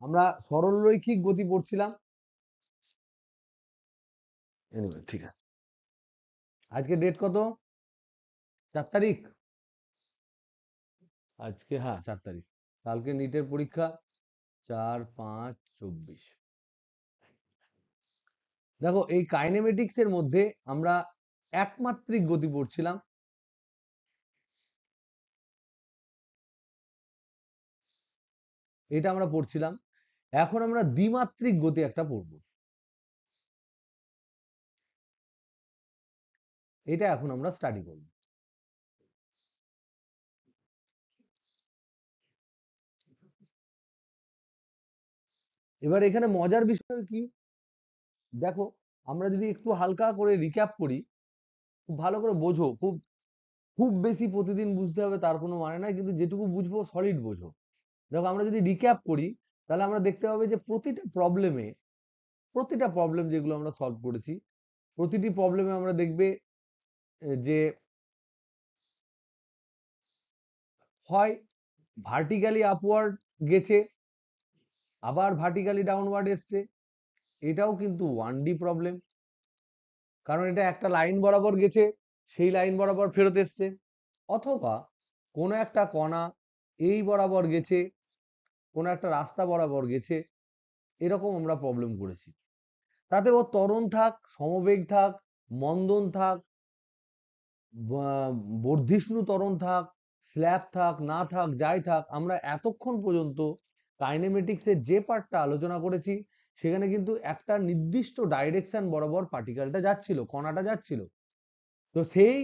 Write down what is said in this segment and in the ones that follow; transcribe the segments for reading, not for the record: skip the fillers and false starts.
আমরা সরলরৈখিক গতি পড়ছিলাম। এনিওয়ে ঠিক আছে। আজকে ডেট কত? 4 তারিখ। আজকে হ্যাঁ 4 তারিখ। কালকে নিটের পরীক্ষা 4-5-24। দেখো এই কাইনেমেটিক্স এর মধ্যে আমরা একমাত্রিক গতি পড়ছিলাম। এটা আমরা পড়ছিলাম। এখন আমরা দ্বিমাত্রিক গতি একটা পড়ব। এটা এখন আমরা স্টাডি করব। এবার এখানে মজার বিষয় কি দেখো, আমরা যদি একটু হালকা করে রিক্যাপ করি, খুব ভালো করে বোঝো, খুব খুব বেশি প্রতিদিন বুঝতে হবে তার কোনো মানে নাই, কিন্তু যেটুকু বুঝবো সলিড বোঝো। দেখো আমরা যদি রিক্যাপ করি, তাহলে আমরা দেখতে পাবো যে প্রতিটা প্রবলেম যেগুলো আমরা সলভ করেছি, প্রতিটি প্রবলেমে আমরা দেখবে যে হয় ভার্টিক্যালি আপওয়ার্ড গেছে, আবার ভার্টিক্যালি ডাউনওয়ার্ড এসছে। এটাও কিন্তু 1D প্রবলেম, কারণ এটা একটা লাইন বরাবর গেছে, সেই লাইন বরাবর ফেরত এসছে। অথবা কোনো একটা কণা এই বরাবর গেছে, কোনো একটা রাস্তা বরাবর গেছে, এরকম আমরা প্রবলেম করেছি। তাতে ও ত্বরণ থাক, সমবেগ থাক, মন্দন থাক, বর্ধিষ্ণু ত্বরণ থাক, স্ল্যাব থাক, না থাক, যাই থাক, আমরা এতক্ষণ পর্যন্ত কাইনেমেটিক্সের যে পার্টটা আলোচনা করেছি, সেখানে কিন্তু একটা নির্দিষ্ট ডাইরেকশন বরাবর পার্টিকেলটা যাচ্ছিল, কণাটা যাচ্ছিল। তো সেই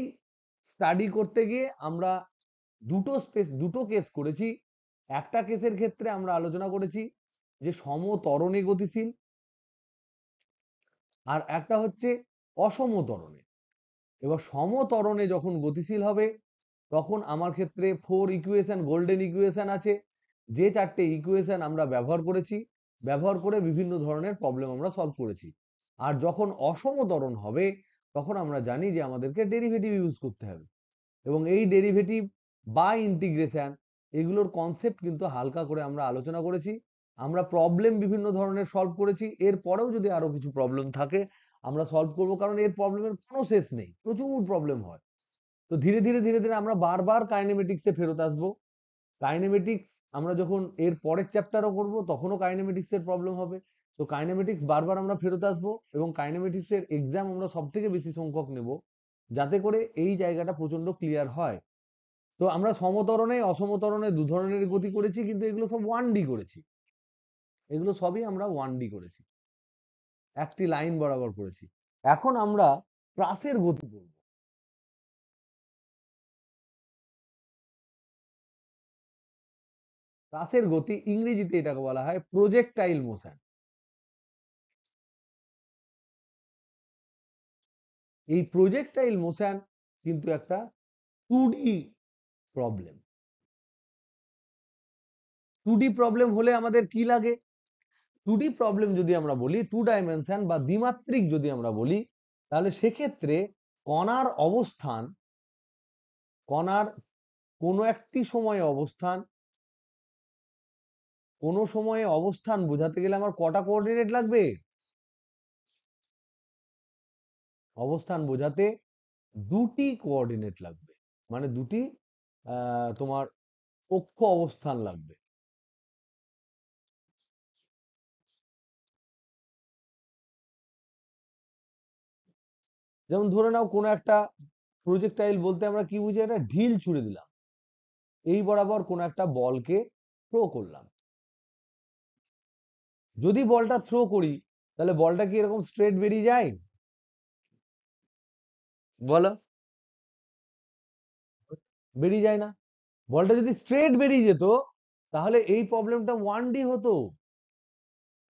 স্টাডি করতে গিয়ে আমরা দুটো কেস করেছি। একটা কেসের ক্ষেত্রে আমরা আলোচনা করেছি যে সমত্বরণে গতিশীল, আর একটা হচ্ছে অসমত্বরণে। এবার সমত্বরণে যখন গতিশীল হবে, তখন আমার ক্ষেত্রে 4 ইকুয়েশন, গোল্ডেন ইকুয়েশন আছে, যে 4টে ইকুয়েশন আমরা ব্যবহার করেছি, ব্যবহার করে বিভিন্ন ধরনের প্রবলেম আমরা সলভ করেছি। আর যখন অসমত্বরণ হবে, তখন আমরা জানি যে আমাদেরকে ডেরিভেটিভ ইউজ করতে হবে, এবং এই ডেরিভেটিভ বা ইন্টিগ্রেশন, এগুলোর কনসেপ্ট কিন্তু হালকা করে আমরা আলোচনা করেছি। আমরা প্রবলেম বিভিন্ন ধরনের সলভ করেছি, এরপরেও যদি আরো কিছু প্রবলেম থাকে আমরা সলভ করব, কারণ এর প্রবলেমের কোনো শেষ নেই, প্রচুর প্রবলেম হয়। তো ধীরে ধীরে ধীরে ধীরে আমরা বারবার কাইনেমেটিক্সে ফেরত আসবো। কাইনেমেটিক্স আমরা যখন এর পরের চ্যাপ্টারও করব, তখনও কাইনেমেটিক্স এর প্রবলেম হবে। তো কাইনেমেটিক্স বারবার আমরা ফেরত আসবো, এবং কাইনেমেটিক্স এর এক্সাম আমরা সব থেকে বেশি সংখ্যক নেব, যাতে করে এই জায়গাটা প্রচন্ড ক্লিয়ার হয়। তো আমরা সমতরণে অসমতরণে দু ধরনের গতি করেছি, কিন্তু এগুলো সব 1D করেছি। এগুলো সবই আমরা 1D করেছি, একটি লাইন বরাবর করেছি। এখন আমরা প্রাসের গতি বলবো। প্রাসের গতি ইংরেজিতে এটাকে বলা হয় প্রজেক্টাইল মোশন। এই প্রজেক্টাইল মোশন কিন্তু একটা 2D প্রবলেম। 2D প্রবলেম হলে আমাদের কি লাগে? 2D প্রবলেম যদি আমরা বলি, 2 ডাইমেনশন বা দ্বিমাত্রিক যদি আমরা বলি, তাহলে সেক্ষেত্রে কণার অবস্থান, কণার কোনো একটি সময়ে অবস্থান, কোনো সময়ে অবস্থান বোঝাতে গেলে আমার কটা কোঅর্ডিনেট লাগবে? অবস্থান বোঝাতে দুটি কোঅর্ডিনেট লাগবে, মানে দুটি তোমার অক্ষ অবস্থান লাগবে। যেমন ধরে নাও কোনো একটা প্রজেক্টাইল বলতে আমরা কি বুঝি? একটা ঢিল ছুড়ে দিলাম, এই বরাবর কোনো একটা বলকে থ্রো করলাম। যদি বলটা থ্রো করি, তাহলে বলটা কি এরকম স্ট্রেট বেরিয়ে যায়? বলো, বেরিয়ে যায় না। বলটা যদি স্ট্রেট বেরিয়ে যেত, তাহলে এই প্রবলেমটা 1D হতো,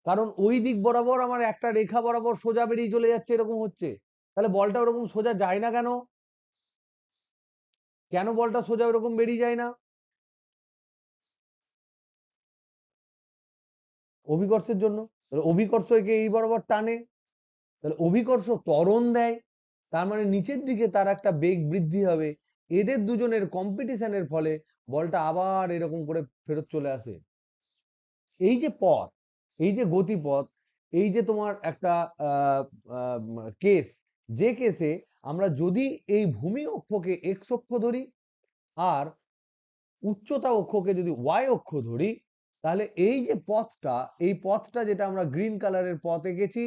কারণ ওই দিক বরাবর আমার একটা রেখা বরাবর সোজা বেরিয়ে চলে যাচ্ছে, এরকম হচ্ছে। তাহলে বলটা ওরকম সোজা যায় না কেন? কেন বলটা সোজা ওরকম বেরিয়ে যায় না? অভিকর্ষের জন্য। অভিকর্ষ একে এই বরাবর টানে, তাহলে অভিকর্ষ ত্বরণ দেয়, তার মানে নিচের দিকে তার একটা বেগ বৃদ্ধি হবে। এদের দুজনের কম্পিটিশনের ফলে বলটা আবার এরকম করে ফেরত চলে আসে। এই যে পথ, এই যে গতিপথ, এই যে তোমার একটা কেস, যে কেসে আমরা যদি এই ভূমি অক্ষকে এক্স অক্ষ ধরি আর উচ্চতা অক্ষকে যদি ওয়াই অক্ষ ধরি, তাহলে এই যে পথটা, এই পথটা যেটা আমরা গ্রিন কালারের পথ এঁকেছি,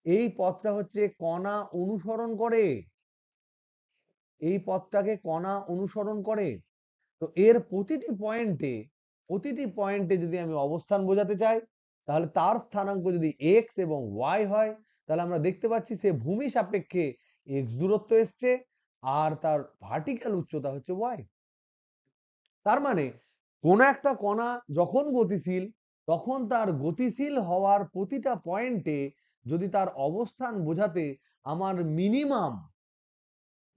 এই পথটা হচ্ছে কণা অনুসরণ করে, এই পথটাকে কণা অনুসরণ করে। তো এর প্রতিটি পয়েন্টে যদি আমি অবস্থান বোঝাতে চাই, তাহলে তার স্থানাঙ্ক যদি এক্স এবং ওয়াই হয়, তাহলে আমরা দেখতে পাচ্ছি সে ভূমি সাপেক্ষে এক্স দূরত্ব এসছে আর তার ভার্টিক্যাল উচ্চতা হচ্ছে ওয়াই। তার মানে কোন একটা কণা যখন গতিশীল, তখন তার গতিশীল হওয়ার প্রতিটা পয়েন্টে যদি তার অবস্থান বোঝাতে আমার মিনিমাম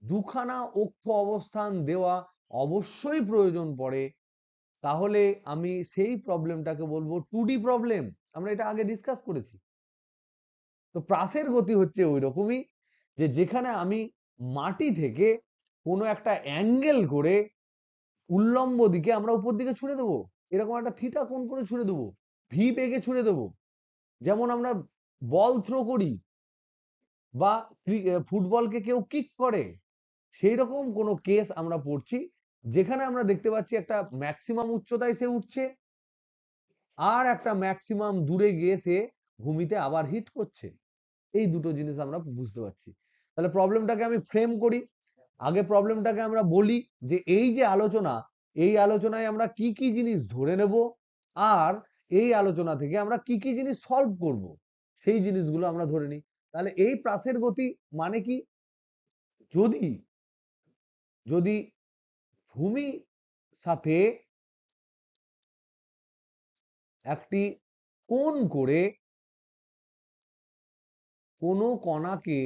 দুখানা অক্ষ অবস্থান দেওয়া অবশ্যই প্রয়োজন পড়ে, তাহলে আমি সেই প্রবলেমটাকে বলবো 2D প্রবলেম। আমরা এটা আগে ডিসকাস করেছি। তো প্রাসের গতি হচ্ছে ওই রকমই, যে যেখানে আমি মাটি থেকে কোনো একটা অ্যাঙ্গেল করে উল্লম্ব দিকে আমরা উপর দিকে ছুড়ে দেবো, এরকম একটা থিটা কোণ করে ছুড়ে দেবো, ভি বেগে ছুড়ে দেবো, যেমন আমরা বল থ্রো করি বা ফুটবলকে কেউ কিক করে, সেই রকম কোনো কেস আমরা পড়ছি, যেখানে আমরা দেখতে পাচ্ছি একটা ম্যাক্সিমাম উচ্চতায় সে উঠছে আর একটা ম্যাক্সিমাম দূরে গিয়ে সে ভূমিতে আবার হিট করছে। এই দুটো জিনিস আমরা বুঝতে পারছি। তাহলে প্রবলেমটাকে আমি ফ্রেম করি। আগে প্রবলেমটাকে আমরা বলি যে এই যে আলোচনা, এই আলোচনায় আমরা কি কি জিনিস ধরে নেব আর এই আলোচনা থেকে আমরা কি কি জিনিস সলভ করব, সেই জিনিসগুলো আমরা ধরে নিই। তাহলে এই প্রাসের গতি মানে কি? যদি যদি ভূমি সাথে একটি কোণ করে কোনো কণাকে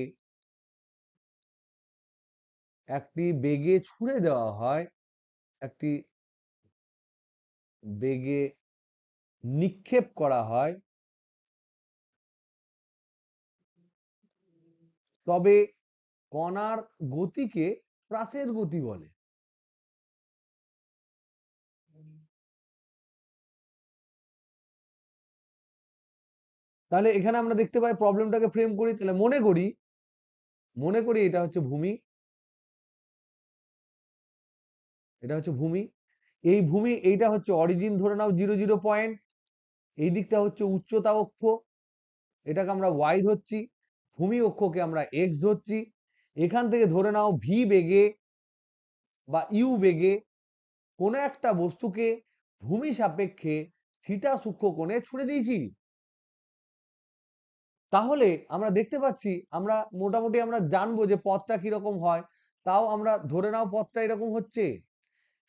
একটি বেগে ছুড়ে দেওয়া হয়, একটি বেগে নিক্ষেপ করা হয়, তবে কণার গতিকে প্রাসের গতি বলে। তাহলে এখানে আমরা দেখতে পাই, প্রবলেমটাকে ফ্রেম করি, তাহলে মনে করি এটা হচ্ছে ভূমি, এটা হচ্ছে ভূমি, এই ভূমি, এইটা হচ্ছে অরিজিন ধরে নাও 0 0 পয়েন্ট, এই দিকটা হচ্ছে উচ্চতা অক্ষ, এটাকে আমরা ওয়াই ধরছি, ভূমি অক্ষকে আমরা এক্স ধরছি। এখান থেকে ধরে নাও ভি বেগে বা ইউ বেগে কোনো একটা বস্তুকে ভূমি সাপেক্ষে থিটা সূক্ষ্ম কোণে ছুড়ে দিয়েছি। তাহলে আমরা দেখতে পাচ্ছি, আমরা মোটামুটি আমরা জানবো যে পথটা কিরকম হয়। তাও আমরা ধরে নাও পথটা এরকম হচ্ছে,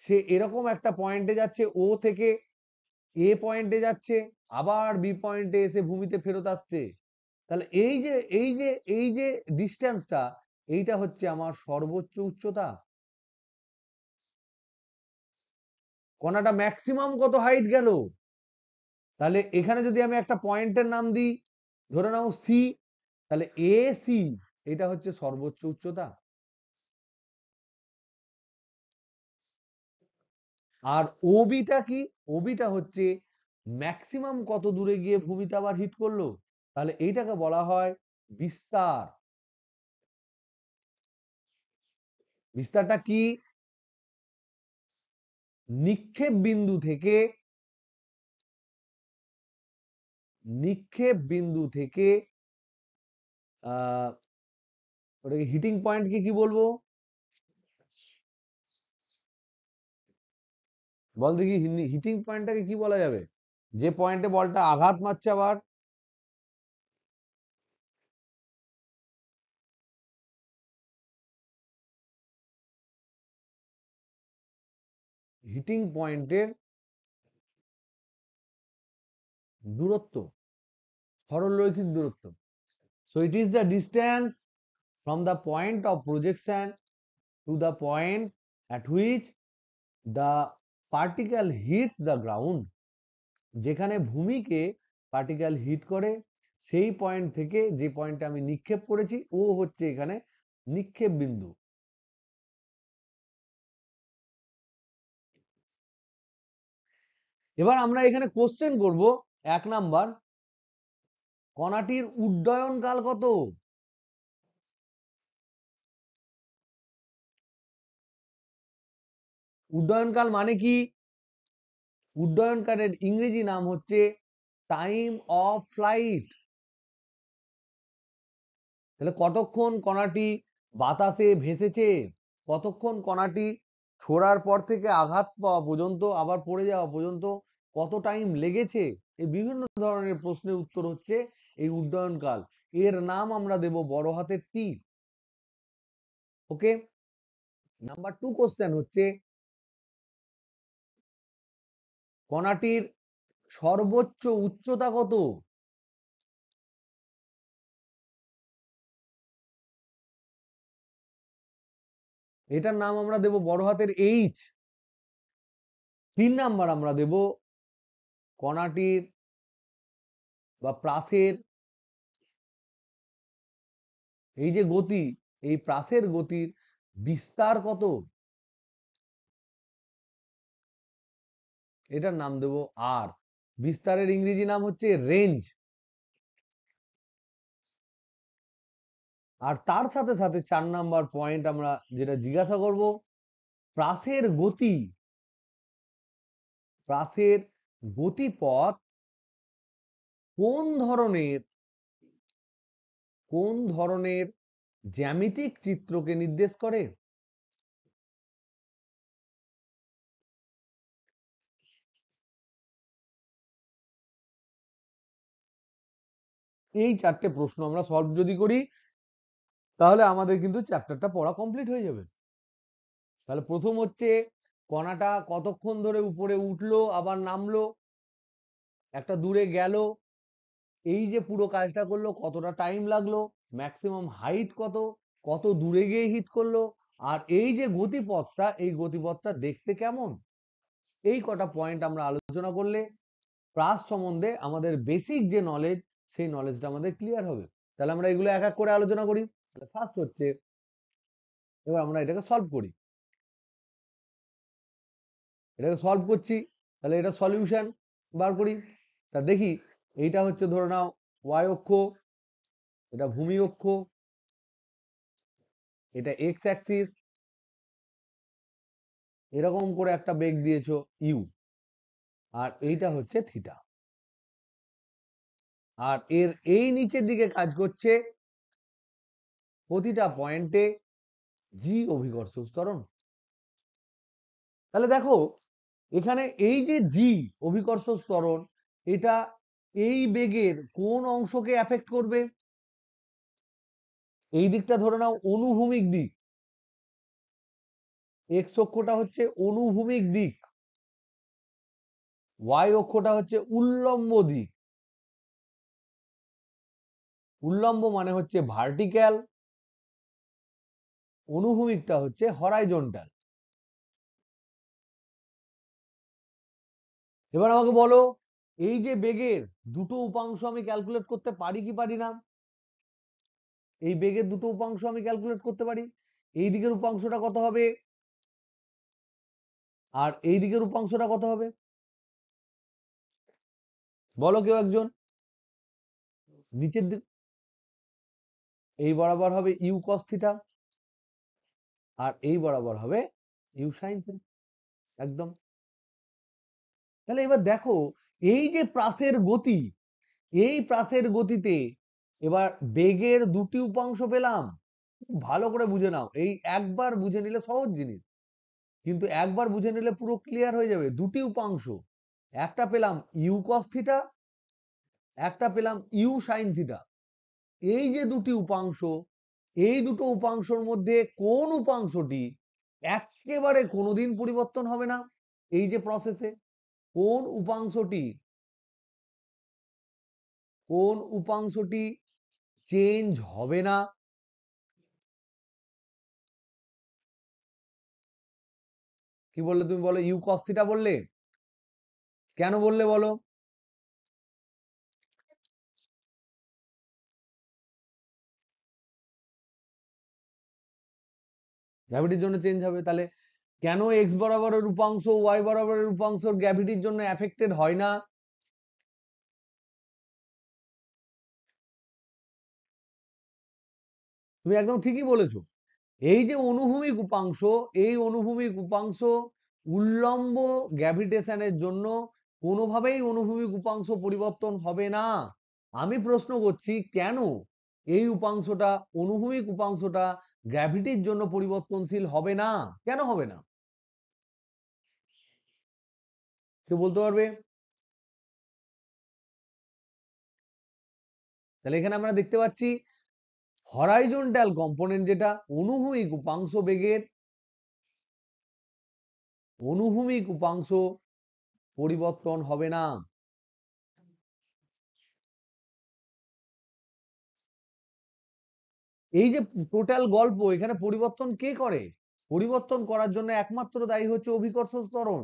সে এরকম একটা পয়েন্টে যাচ্ছে, ও থেকে এ পয়েন্টে যাচ্ছে, আবার বি পয়েন্টে এসে ভূমিতে ফেরত আসছে। তাহলে এই যে ডিস্টেন্সটা, এইটা হচ্ছে আমার সর্বোচ্চ উচ্চতা। কণাটা ম্যাক্সিমাম কত হাইট গেল? তাহলে এখানে যদি আমি একটা পয়েন্টের নাম দিই, ধরে নাও সি, তাহলে এ সি, এটা হচ্ছে সর্বোচ্চ উচ্চতা। আর ওবিটা কি? ওবিটা হচ্ছে ম্যাক্সিমাম কত দূরে গিয়ে ভূমিতে আবার হিট করলো। তাহলে এইটাকে বলা হয় বিস্তার। বিস্তারটা কি? নিক্ষেপ বিন্দু থেকে, নিক্ষেপ বিন্দু থেকে আহ ওটাকে হিটিং পয়েন্টকে কি বলবো? বল দেখি, হিটিং পয়েন্টটাকে কি বলা যাবে? যে পয়েন্টে বলটা আঘাত মারছে আবার। হিটিং পয়েন্টের দূরত্ব, সরলরৈখিক দূরত্ব। So it is the distance from the point of projection to the point at which the particle hits the ground. যেখানে ভূমিকে পার্টিকেল হিট করে, সেই পয়েন্ট থেকে যে পয়েন্টে আমি নিক্ষেপ করেছি, ও হচ্ছে এখানে নিক্ষেপ বিন্দু। এবার আমরা এখানে কোশ্চেন করব, 1 নাম্বার, কণাটির উড্ডয়ন কাল কত? উড্ডয়ন কাল মানে কি? উড্ডয়ন কালের ইংরেজি নাম হচ্ছে টাইম অফ ফ্লাইট। তাহলে কতক্ষণ কণাটি বাতাসে ভেসেছে, কতক্ষণ কণাটি ছোড়ার পর থেকে আঘাত পাওয়া পর্যন্ত, আবার পড়ে যাওয়া পর্যন্ত কত টাইম লেগেছে, এই বিভিন্ন ধরনের প্রশ্নের উত্তর হচ্ছে এই উড্ডয়ন কাল। এর নাম আমরা দেব বড় হাতের টি। ওকে, নাম্বার 2 কোশ্চেন হচ্ছে, কণাটির সর্বোচ্চ উচ্চতা কত? এটার নাম আমরা দেব বড় হাতের এইচ। 3 নাম্বার আমরা দেব কণাটির বা প্রাসের এই যে গতি, এই প্রাসের গতির বিস্তার কত? এটার নাম দেব আর। বিস্তারের ইংরেজি নাম হচ্ছে রেঞ্জ। আর তার সাথে সাথে 4 নাম্বার পয়েন্ট আমরা যেটা জিজ্ঞাসা করব, প্রাসের গতি, প্রাসের গতিপথ কোন ধরনের, কোন ধরনের জ্যামিতিক চিত্রকে নির্দেশ করে? এই 4টে প্রশ্ন আমরা সলভ যদি করি, তাহলে আমাদের কিন্তু চ্যাপ্টারটা পড়া কমপ্লিট হয়ে যাবে। তাহলে প্রথম হচ্ছে, কণাটা কতক্ষণ ধরে উপরে উঠলো আবার নামলো, একটা দূরে গেল, এই যে পুরো কাজটা করলো কতটা টাইম লাগলো, ম্যাক্সিমাম হাইট কত, কত দূরে গিয়ে হিট করলো, আর এই যে গতিপথটা, এই গতিপথটা দেখতে কেমন, এই কটা পয়েন্ট আমরা আলোচনা করলে প্রাস সম্বন্ধে আমাদের বেসিক যে নলেজ, সেই নলেজটা আমাদের ক্লিয়ার হবে। তাহলে আমরা এগুলো এক এক করে আলোচনা করি। তাহলে ফার্স্ট হচ্ছে, এবার আমরা এটাকে সলভ করি। এটাকে সলভ করছি, তাহলে এটা সলিউশন বার করি। তা দেখি, এইটা হচ্ছে ধরে নাও ওয়াই অক্ষ, এটা ভূমি অক্ষ, এটা এক্স অ্যাক্সিস, এরকম করে একটা বেগ দিয়েছো ইউ, আর এইটা হচ্ছে থিটা। আর এর এই নিচের দিকে কাজ করছে প্রতিটা পয়েন্টে জি অভিকর্ষ ত্বরণ। তাহলে দেখো, এখানে এই যে জি অভিকর্ষ ত্বরণ, এটা এই বেগের কোন অংশকে এফেক্ট করবে? এই দিকটা ধরে নাও অনুভূমিক দিক, এক্স অক্ষটা হচ্ছে অনুভূমিক দিক, ওয়াই অক্ষটা হচ্ছে উল্লম্ব দিক। উল্লম্ব মানে হচ্ছে ভার্টিক্যাল, অনুভূমিকটা হচ্ছে হরাইজন্টাল। এবার আমাকে বলো, এই যে বেগের দুটো উপাংশ আমি ক্যালকুলেট করতে পারি কি পারি না? এই বেগের দুটো উপাংশ আমি ক্যালকুলেট করতে পারি। এই দিকের উপাংশটা কত হবে, আর এই দিকের উপাংশটা কত হবে? বলো কেউ একজন। নিচের দিক এই বরাবর হবে ইউ কস থিটা, আর এই বরাবর হবে ইউ সাইন থিটা। একদম। তাহলে এবার দেখো, এই যে প্রাসের গতি, এই প্রাসের গতিতে এবার বেগের দুটি উপাংশ পেলাম। ভালো করে বুঝে নাও, এই একবার বুঝে নিলে সহজ জিনিস, কিন্তু একবার বুঝে নিলে পুরো ক্লিয়ার হয়ে যাবে। দুটি উপাংশ, একটা পেলাম ইউ কস থিটা, একটা পেলাম ইউ সাইন থিটা। এই যে দুটি উপাংশ, এই দুটো উপাংশর মধ্যে কোন উপাংশটি একেবারে কোনোদিন পরিবর্তন হবে না? এই যে প্রসেসে কোন উপাংশটি, কোন উপাংশটি চেঞ্জ হবে না? কি বললে তুমি? বলো, ইউ কস থিটা বললে। কেন বললে বলো? গ্র্যাভিটির জন্য চেঞ্জ হবে। তাহলে কেন এক্স বরাবরের উপাংশ ওয়াই বরাবরের উপাংশ গ্র্যাভিটির জন্য এফেক্টেড হয় না? তুমি একদম ঠিকই বলেছো। এই যে অনুভূমিক উপাংশ, এই অনুভূমিক উপাংশ উল্লম্ব গ্র্যাভিটেশনের জন্য কোনোভাবেই অনুভূমিক উপাংশ পরিবর্তন হবে না। আমি প্রশ্ন করছি কেন এই উপাংশটা, অনুভূমিক উপাংশটা গ্র্যাভিটির জন্য পরিবর্তনশীল হবে না? কেন হবে না? কেউ বলতে পারবে? তাহলে এখানে আমরা দেখতে পাচ্ছি হরাইজন্টাল কম্পোনেন্ট যেটা অনুভূমিক উপাংশ বেগের, অনুভূমিক উপাংশ পরিবর্তন হবে না। এই যে টোটাল গল্প, এখানে পরিবর্তন কে করে? পরিবর্তন করার জন্য একমাত্র দায়ী হচ্ছে অভিকর্ষ ত্বরণ।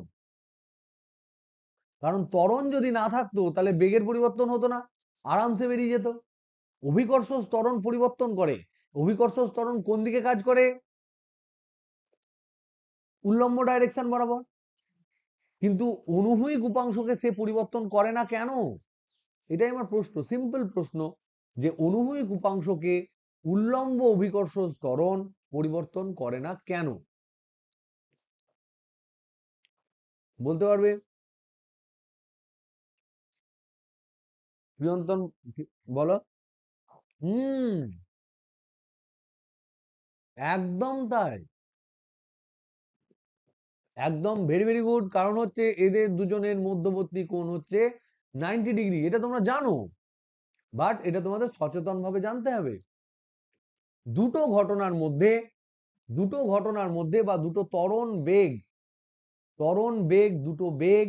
কারণ ত্বরণ যদি না থাকতো তাহলে বেগের পরিবর্তন হতো না, আরামসে বেরিয়ে যেত। অভিকর্ষ ত্বরণ পরিবর্তন করে। অভিকর্ষ ত্বরণ কোন দিকে কাজ করে? উল্লম্ব ডাইরেকশন বরাবর। কিন্তু অনুভূমিক উপাংশকে সে পরিবর্তন করে না কেন? এটাই আমার প্রশ্ন, সিম্পল প্রশ্ন, যে অনুভূমিক উপাংশকে উল্লম্ব অভিকর্ষ ত্বরণ পরিবর্তন করে না কেন? বলতে পারবে? প্রিয়ন্তন, বলো। হুম, একদম তাই। একদম ভেরি ভেরি গুড। কারণ হচ্ছে এদের দুজনের মধ্যবর্তী কোণ হচ্ছে 90 ডিগ্রি, এটা তোমরা জানো, বাট এটা তোমাদের সচেতন ভাবে জানতে হবে। দুটো ঘটনার মধ্যে, দুটো ঘটনার মধ্যে বা দুটো ত্বরণ বেগ, ত্বরণ বেগ, দুটো বেগ,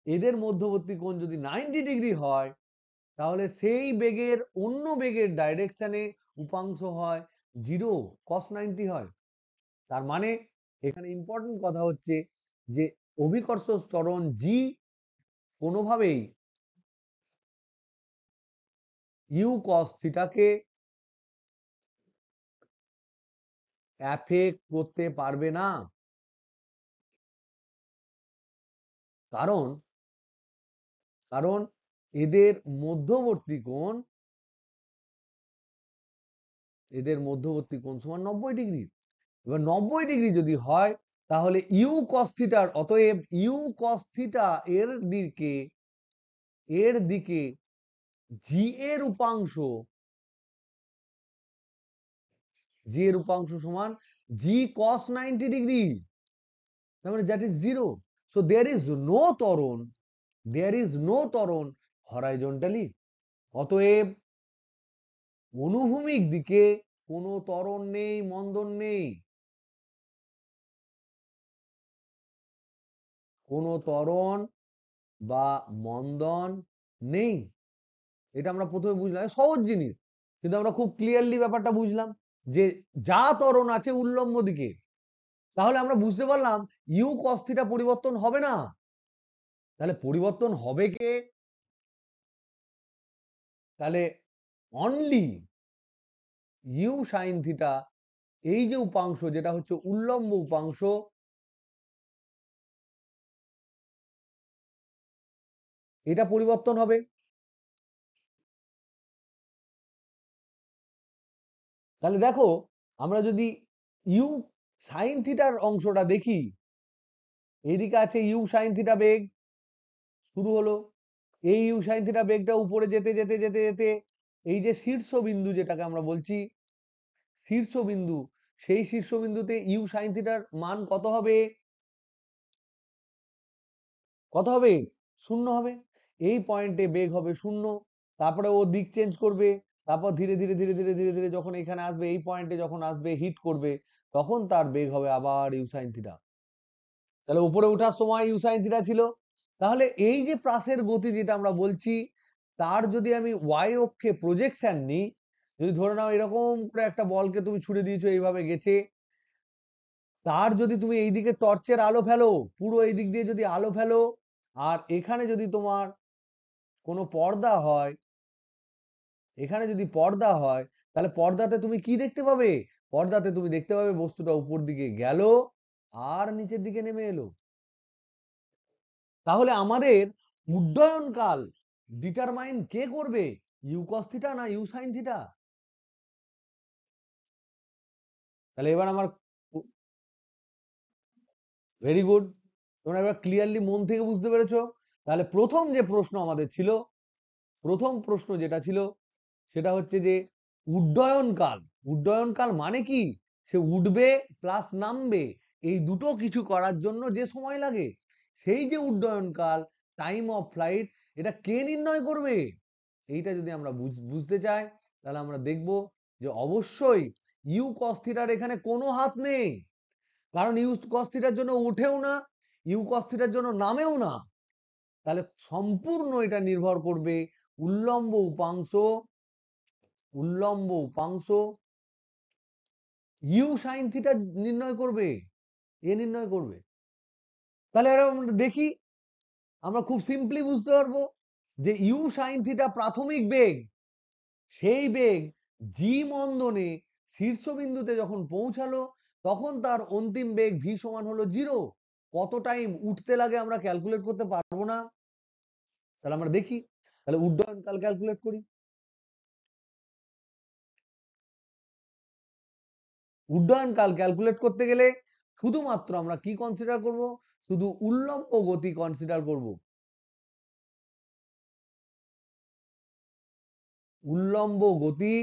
এদের মধ্যবর্তী কোণ যদি 90 ডিগ্রি হয়, তাহলে সেই বেগের অন্য বেগের ডাইরেকশনে উপাংশ হয় 0, cos 90 হয়। তার মানে এখানে ইম্পর্টেন্ট কথা হচ্ছে যে অভিকর্ষ ত্বরণ জি কোনোভাবেই ইউ কস থিটাকে অ্যাফেক্ট করতে পারবে না। কারণ কারণ এদের মধ্যবর্তী কোণ, এদের মধ্যবর্তী কোণ সমান 90 ডিগ্রি। এবার 90 ডিগ্রি যদি হয়, তাহলে ইউ কস থিটার, অতএব ইউ কস থিটা এর দিকে জি এর উপাংশ, জি এর উপাংশ সমান জি কস 90 ডিগ্রি, তার মানে that is 0। So there is no ত্বরণ, দেয়ার ইজ নো ত্বরণ হরাইজন্টালি। অতএব অনুভূমিক দিকে কোনো ত্বরণ নেই, মন্দন নেই, কোনো ত্বরণ বা মন্দন নেই। এটা আমরা প্রথমে বুঝলাম, সহজ জিনিস, কিন্তু আমরা খুব ক্লিয়ারলি ব্যাপারটা বুঝলাম যে যা ত্বরণ আছে উল্লম্ব দিকে, তাহলে আমরা বুঝতে পারলাম ইউ কস থিটা পরিবর্তন হবে না। তাহলে পরিবর্তন হবে কে? তাহলে অনলি ইউ সাইন থিটা, এই যে উপাংশ যেটা হচ্ছে উল্লম্ব উপাংশ, এটা পরিবর্তন হবে। তাহলে দেখো, আমরা যদি ইউ সাইন থিটার অংশটা দেখি, এইদিকে আছে ইউ সাইন থিটা বেগ, শুরু হলো। এই ইউ সাইন থিটা বেগটা উপরে যেতে যেতে যেতে যেতে এই যে শীর্ষবিন্দু যেটাকে আমরা বলছি শীর্ষবিন্দু, সেই শীর্ষবিন্দুতে ইউ সাইন থিটার মান কত হবে? কত হবে? 0 হবে। এই পয়েন্টে বেগ হবে 0, তারপরে ও দিক চেঞ্জ করবে, তারপর ধীরে ধীরে ধীরে ধীরে ধীরে ধীরে যখন এখানে আসবে, এই পয়েন্টে যখন আসবে, হিট করবে, তখন তার বেগ হবে আবার ইউ সাইন থিটা। তাহলে উপরে ওঠার সময় ইউ সাইন থিটা ছিল। তাহলে এই যে প্রাসের গতি যেটা আমরা বলছি, তার যদি আমি ওয়াই অক্ষে প্রজেকশন নিই, যদি ধরে নাও এরকম করে একটা বলকে তুমি ছুড়ে দিয়েছো, এইভাবে গেছে, তার যদি তুমি এইদিকে টর্চের আলো ফেলো, পুরো এই দিক দিয়ে যদি আলো ফেলো, আর এখানে যদি তোমার কোনো পর্দা হয়, এখানে যদি পর্দা হয়, তাহলে পর্দাতে তুমি কি দেখতে পাবে? পর্দাতে তুমি দেখতে পাবে বস্তুটা উপর দিকে গেল আর নিচের দিকে নেমে এলো। তাহলে আমাদের উড্ডয়ন কাল ডিটারমাইন কে করবে? ইউ কস থিটা না ইউ সাইন থিটা? তাহলে এবার আমার ভেরি গুড, তোমরা এবার ক্লিয়ারলি মন থেকে বুঝতে পেরেছো। তাহলে প্রথম যে প্রশ্ন আমাদের ছিল, প্রথম প্রশ্ন যেটা ছিল সেটা হচ্ছে যে উড্ডয়নকাল। উড্ডয়নকাল মানে কি? সে উঠবে প্লাস নামবে, এই দুটো কিছু করার জন্য যে সময় লাগে, সেই যে উড্ডয়নকাল, টাইম অফ ফ্লাইট, এটা কে নির্ণয় করবে? এইটা যদি আমরা বুঝতে চাই, তাহলে আমরা দেখব যে অবশ্যই ইউ কস থিটার এখানে কোনো হাত নেই। কারণ ইউ কস থিটার জন্য উঠেও না, ইউ কস থিটার জন্য নামেও না। তাহলে সম্পূর্ণ এটা নির্ভর করবে উল্লম্ব উপাংশ, উল্লম্ব উপাংশ ইউ সাইন থিটা নির্ণয় করবে, এ নির্ণয় করবে। তাহলে এবার আমরা দেখি, আমরা খুব সিম্পলি বুঝতে পারবো যে ইউ সাইন থিটা প্রাথমিক বেগ, সেই বেগ জি মন্দনে শীর্ষবিন্দুতে যখন পৌঁছালো, তখন তার অন্তিম বেগ ভি সমান হলো 0। কত টাইম উঠতে লাগে আমরা ক্যালকুলেট করতে পারবো না? তাহলে আমরা দেখি, তাহলে উড্ডয়নকাল ক্যালকুলেট করি। উড্ডয়নকাল ক্যালকুলেট করতে গেলে শুধুমাত্র আমরা কি কনসিডার করব? শুধু উল্লম্ব গতি কনসিডার করব। উল্লম্ব গতি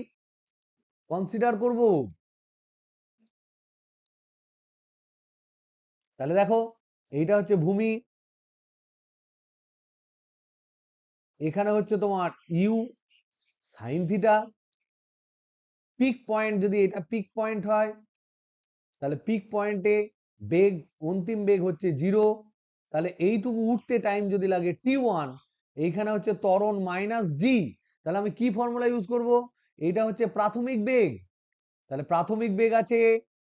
কনসিডার করব। তাহলে দেখো, এইটা হচ্ছে ভূমি, এখানে হচ্ছে তোমার u sine theta. Peak point, যদি এটা পিক পয়েন্ট হয়, তাহলে পিক পয়েন্টে বেগ, অন্তিম বেগ হচ্ছে 0। তাহলে এইটুকু উঠতে টাইম যদি লাগে t1, এইখানে হচ্ছে ত্বরণ মাইনাস জি। তাহলে আমি কি ফর্মুলা ইউজ করব? এইটা হচ্ছে প্রাথমিক বেগ। তাহলে প্রাথমিক বেগ আছে,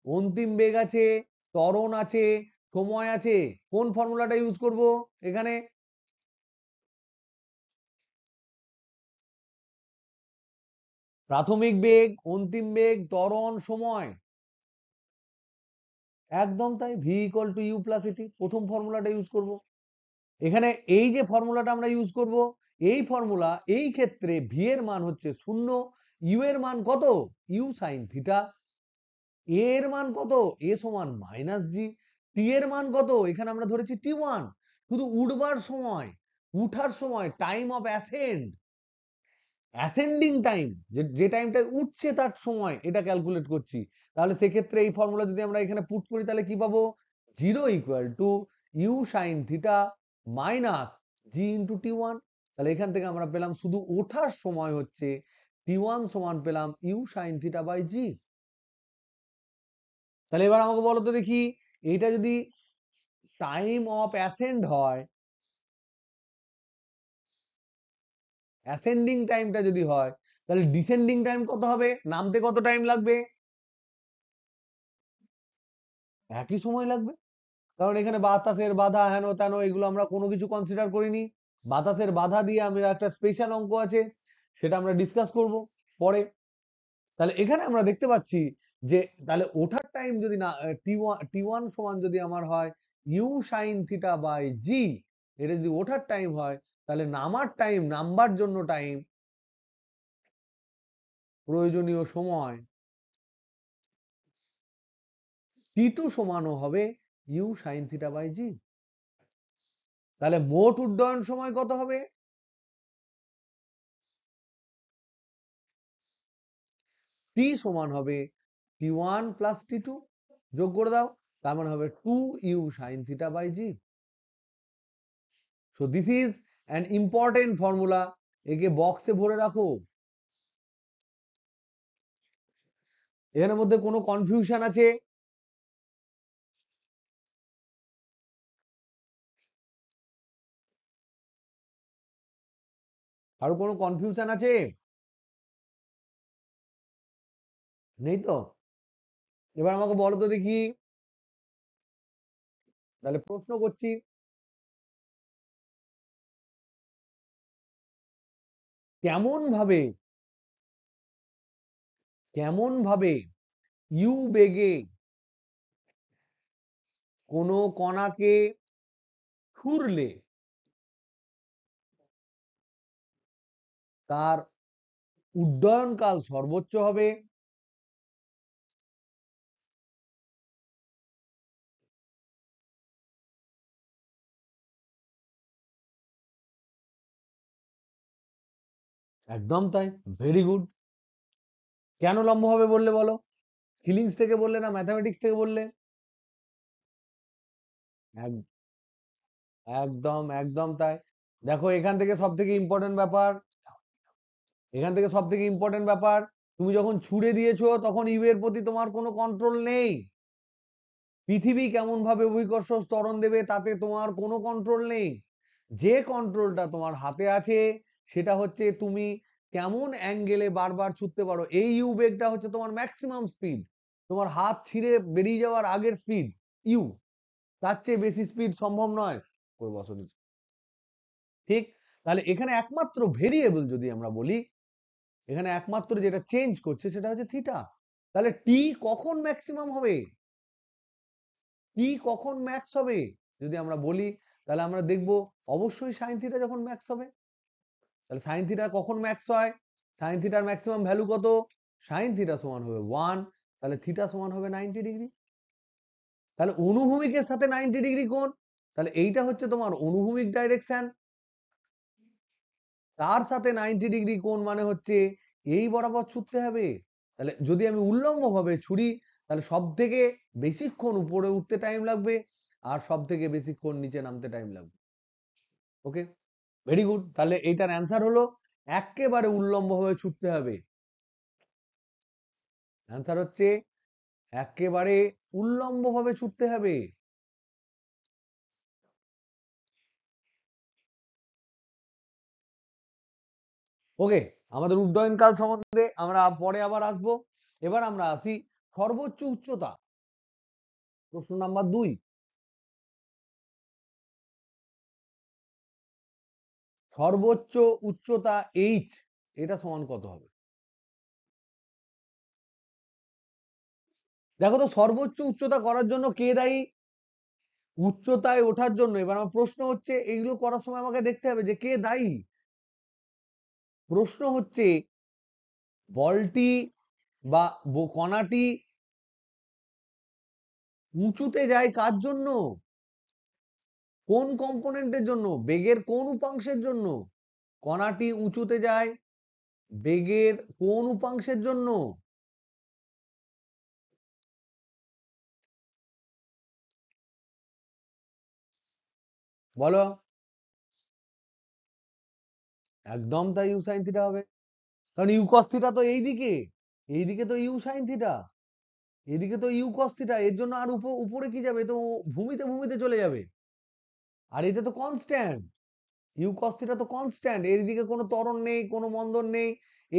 অন্তিম বেগ আছে, ত্বরণ আছে, সময় আছে। কোন ফর্মুলাটা ইউজ করব এখানে? প্রাথমিক বেগ, অন্তিম বেগ, ত্বরণ, সময়। একদম তাই, v equal to u plus a t, প্রথম ফর্মুলাটা ইউজ করব। এখানে এই যে ফর্মুলাটা আমরা ইউজ করব, এই ফর্মুলা, এই ক্ষেত্রে ভি এর মান হচ্ছে 0, ইউ এর মান কত? You sine theta. এ এর মান কত? এ সমান মাইনাস জি। টি এর মান কত? এখানে আমরা ধরেছি t1। শুধু উঠবার সময়, উঠার সময়, time of ascend, ascending time, যে টাইমটা উঠছে তার সময়, এটা ক্যালকুলেট করছি। তাহলে সেক্ষেত্রে এই ফর্মুলা যদি আমরা এখানে পুট করি, তাহলে কি পাবো? 0 equal to u sine theta minus g into t one. তাহলে এখান থেকে আমরা পেলাম শুধু ওঠার সময় হচ্ছে টি1 সমান পেলাম you sine theta by g. তাহলে এবার আমাকে বলো তো দেখি, এইটা যদি টাইম অফ অ্যাসেন্ড হয়, অ্যাসেন্ডিং টাইমটা যদি হয়, তাহলে ডিসেন্ডিং টাইম কত হবে? নামতে কত টাইম লাগবে? একই সময় লাগবে। কারণ এখানে বাতাসের বাধা, হেন তেন, এগুলো আমরা কোনো কিছু কনসিডার করিনি। বাতাসের বাধা দিয়ে আমরা একটা স্পেশাল অঙ্ক আছে, সেটা আমরা ডিসকাস করব পরে। তাহলে এখানে আমরা দেখতে পাচ্ছি যে তাহলে ওঠার টাইম যদি না, টি ওয়ান সমান যদি আমার হয় you sine theta by g, এটা যদি ওঠার টাইম হয়, তাহলে নামার টাইম, নামবার জন্য টাইম, প্রয়োজনীয় সময় টি2 সমানও হবে you sine theta by g. তাহলে মোট উড্ডয়ন সময় কত হবে? টি সমান হবে টি1 প্লাস টি2, যোগ করে দাও, তার মানে হবে 2u sine theta by g. So this is an important formula, একে বক্সে ভরে রাখো। এখানের মধ্যে কোনো কনফিউশন আছে? আর কোনো কনফিউশন আছে? নেই তো? এবার আমাকে বলো তো দেখি, তাহলে প্রশ্ন করছি, কেমন ভাবে, কেমন ভাবে ইউ বেগে কোনো কণাকে ছুড়লে তার উড্ডয়নকাল সর্বোচ্চ হবে, একদম তাই, ভেরি গুড। কেন লম্ব হবে বললে বলো? ফিলিংস থেকে বললে না ম্যাথামেটিক্স থেকে বললে? এক- একদম একদম তাই। দেখো এখান থেকে সব থেকে ইম্পর্টেন্ট ব্যাপার, এখান থেকে সব থেকে ইম্পর্টেন্ট ব্যাপার, তুমি যখন ছুড়ে দিয়েছো তখন ইউ এর প্রতি তোমার কোনো কন্ট্রোল নেই। পৃথিবী কেমন ভাবে অভিকর্ষ ত্বরণ দেবে তাতে তোমার কোনো কন্ট্রোল নেই। যে কন্ট্রোলটা তোমার হাতে আছে সেটা হচ্ছে তুমি কেমন অ্যাঙ্গেলে বারবার ছুটতে পারো। এই ইউ বেগটা হচ্ছে তোমার ম্যাক্সিমাম স্পিড, তোমার হাত ছিঁড়ে বেরিয়ে যাওয়ার আগের স্পিড ইউ, তার চেয়ে বেশি স্পিড সম্ভব নয়। করে বসো নিচে। ঠিক। তাহলে এখানে একমাত্র ভেরিয়েবল যদি আমরা বলি, এখানে একমাত্র যেটা চেঞ্জ করছে সেটা হচ্ছে থিটা। তাহলে টি কখন ম্যাক্সিমাম হবে, টি কখন ম্যাক্স হবে যদি আমরা বলি, তাহলে আমরা দেখব অবশ্যই সাইন থিটা যখন ম্যাক্স হবে। তাহলে সাইন থিটা কখন ম্যাক্স হয়? সাইন থিটার ম্যাক্সিমাম ভ্যালু কত? সাইন থিটা সমান হবে 1, তাহলে থিটা সমান হবে 90 ডিগ্রি। তাহলে অনুভূমিকের সাথে 90 ডিগ্রি কোণ, তাহলে এইটা হচ্ছে তোমার অনুভূমিক ডাইরেকশন, তার সাথে 90 ডিগ্রি কোণ মানে হচ্ছে এই বরাবর ছুটতে হবে। তাহলে যদি আমি উল্লম্ব ভাবে ছুরি, তাহলে সব থেকে বেশিক্ষণ উপরে উঠতে টাইম লাগবে, আর সব থেকে বেশিক্ষণ নিচে নামতে টাইম লাগবে। ওকে, ভেরি গুড। তাহলে এইটার অ্যান্সার হলো একেবারে উল্লম্ব ভাবে ছুটতে হবে। অ্যান্সার হচ্ছে একেবারে উল্লম্ব ভাবে ছুটতে হবে। ওকে, আমাদের উড্ডয়ন কাল সম্বন্ধে আমরা পরে আবার আসবো। এবার আমরা আসি সর্বোচ্চ উচ্চতা, প্রশ্ন নাম্বার 2। সর্বোচ্চ উচ্চতা এইচ, এটা সমান কত হবে? দেখো তো সর্বোচ্চ উচ্চতা করার জন্য কে দায়ী? উচ্চতায় ওঠার জন্য। এবার আমার প্রশ্ন হচ্ছে এইগুলো করার সময় আমাকে দেখতে হবে যে কে দায়ী। প্রশ্ন হচ্ছে বলটি বা কণাটি উঁচুতে যায় কার জন্য? কোন কম্পোনেন্টের জন্য? বেগের কোন উপাংশের জন্য? কণাটি উঁচুতে যায় বেগের কোন উপাংশের জন্য? বলো। একদম তাই, ইউ সাইন থিটা হবে। কারণ ইউ কস থিটা তো এইদিকে, এইদিকে তো ইউ সাইন থিটা, এদিকে তো ইউ কস থিটা, এর জন্য আর উপরে কি যাবে, তো ভূমিতে ভূমিতে চলে যাবে। আর এটা তো কনস্ট্যান্ট, ইউ কস থিটা তো কনস্ট্যান্ট, এর দিকে কোনো ত্বরণ নেই, কোনো মন্দন নেই,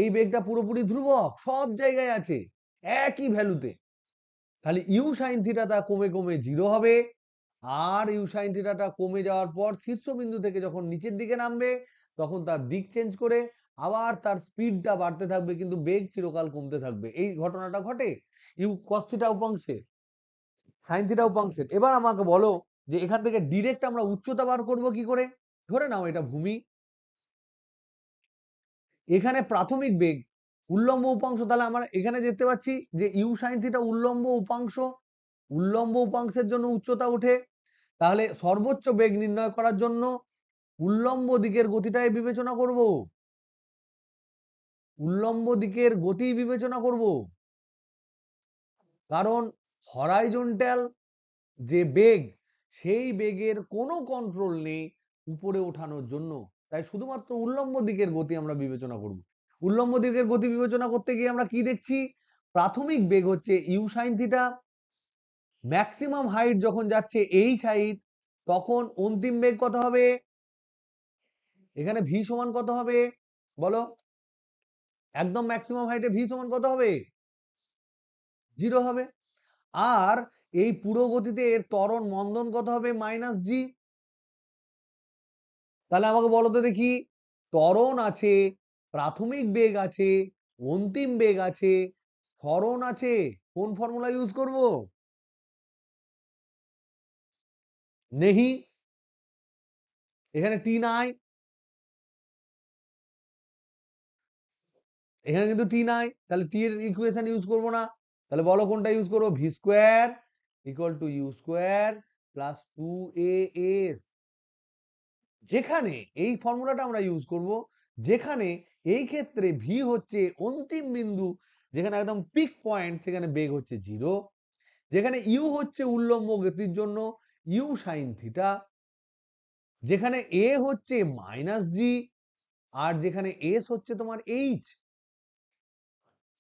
এই বেগটা পুরোপুরি ধ্রুবক, সব জায়গায় আছে একই ভ্যালুতে। তাহলে ইউ সাইন থিটাটা কমে কমে 0 হবে। আর ইউ সাইন থিটাটা কমে যাওয়ার পর শীর্ষবিন্দু থেকে যখন নিচের দিকে নামবে তখন তার দিক চেঞ্জ করে আবার তার স্পিডটা বাড়তে থাকবে, কিন্তু বেগ চিরকাল কমতে থাকবে। এই ঘটনাটা ঘটে ইউ কস থিটা উপাংশে, সাইন থিটা উপাংশের। এবার আমাকে বলো যে এখান থেকে ডিরেক্ট আমরা উচ্চতা বার করব কি করে? ধরে নাও এটা ভূমি, এখানে প্রাথমিক বেগ উল্লম্ব উপাংশ, তাহলে আমরা এখানে দেখতে পাচ্ছি যে ইউ সাইন থিটা উল্লম্ব উপাংশ, উল্লম্ব উপাংশের জন্য উচ্চতা ওঠে। তাহলে সর্বোচ্চ বেগ নির্ণয় করার জন্য উল্লম্ব দিকের গতিটাই বিবেচনা করব, উল্লম্ব দিকের গতি বিবেচনা করব। কারণ হরাইজন্টাল যে বেগ, সেই বেগের কোনো কন্ট্রোল নেই উপরে ওঠানোর জন্য, তাই শুধুমাত্র উল্লম্ব দিকের গতি আমরা বিবেচনা করব। উল্লম্ব দিকের গতি বিবেচনা করতে গিয়ে আমরা কি দেখছি? প্রাথমিক বেগ হচ্ছে u sine theta, maximum height যখন যাচ্ছে এইচ হাইট, তখন অন্তিম বেগ কত হবে? এখানে ভি সমান কত হবে বলো? একদম ম্যাক্সিমাম হাইটে ভি সমান কত হবে? 0 হবে। আর এই পুরো গতিতে এর ত্বরণ মন্দন কত হবে? -g। তাহলে আমাকে বলো তো দেখি, ত্বরণ আছে, প্রাথমিক বেগ আছে, অন্তিম বেগ আছে, ত্বরণ আছে, কোন ফর্মুলা ইউজ করব? নেহি, এখানে টি নাই, এখানে কিন্তু টি নাই, তাহলে টি এর ইকুয়েশন ইউজ করব না। তাহলে বলো কোনটা ইউজ করবো? V square equal to u square plus 2a s। যেখানে এই ফর্মুলাটা আমরা ইউজ করব যেখানে এই ক্ষেত্রে ভি হচ্ছে অন্তিম বিন্দু, যেখানে একদম পিক পয়েন্ট, সেখানে বেগ হচ্ছে 0। যেখানে ইউ হচ্ছে উল্লম্ব গতির জন্য ইউ সাইন থিটা, যেখানে এ হচ্ছে মাইনাস জি, আর যেখানে এস হচ্ছে তোমার এইচ।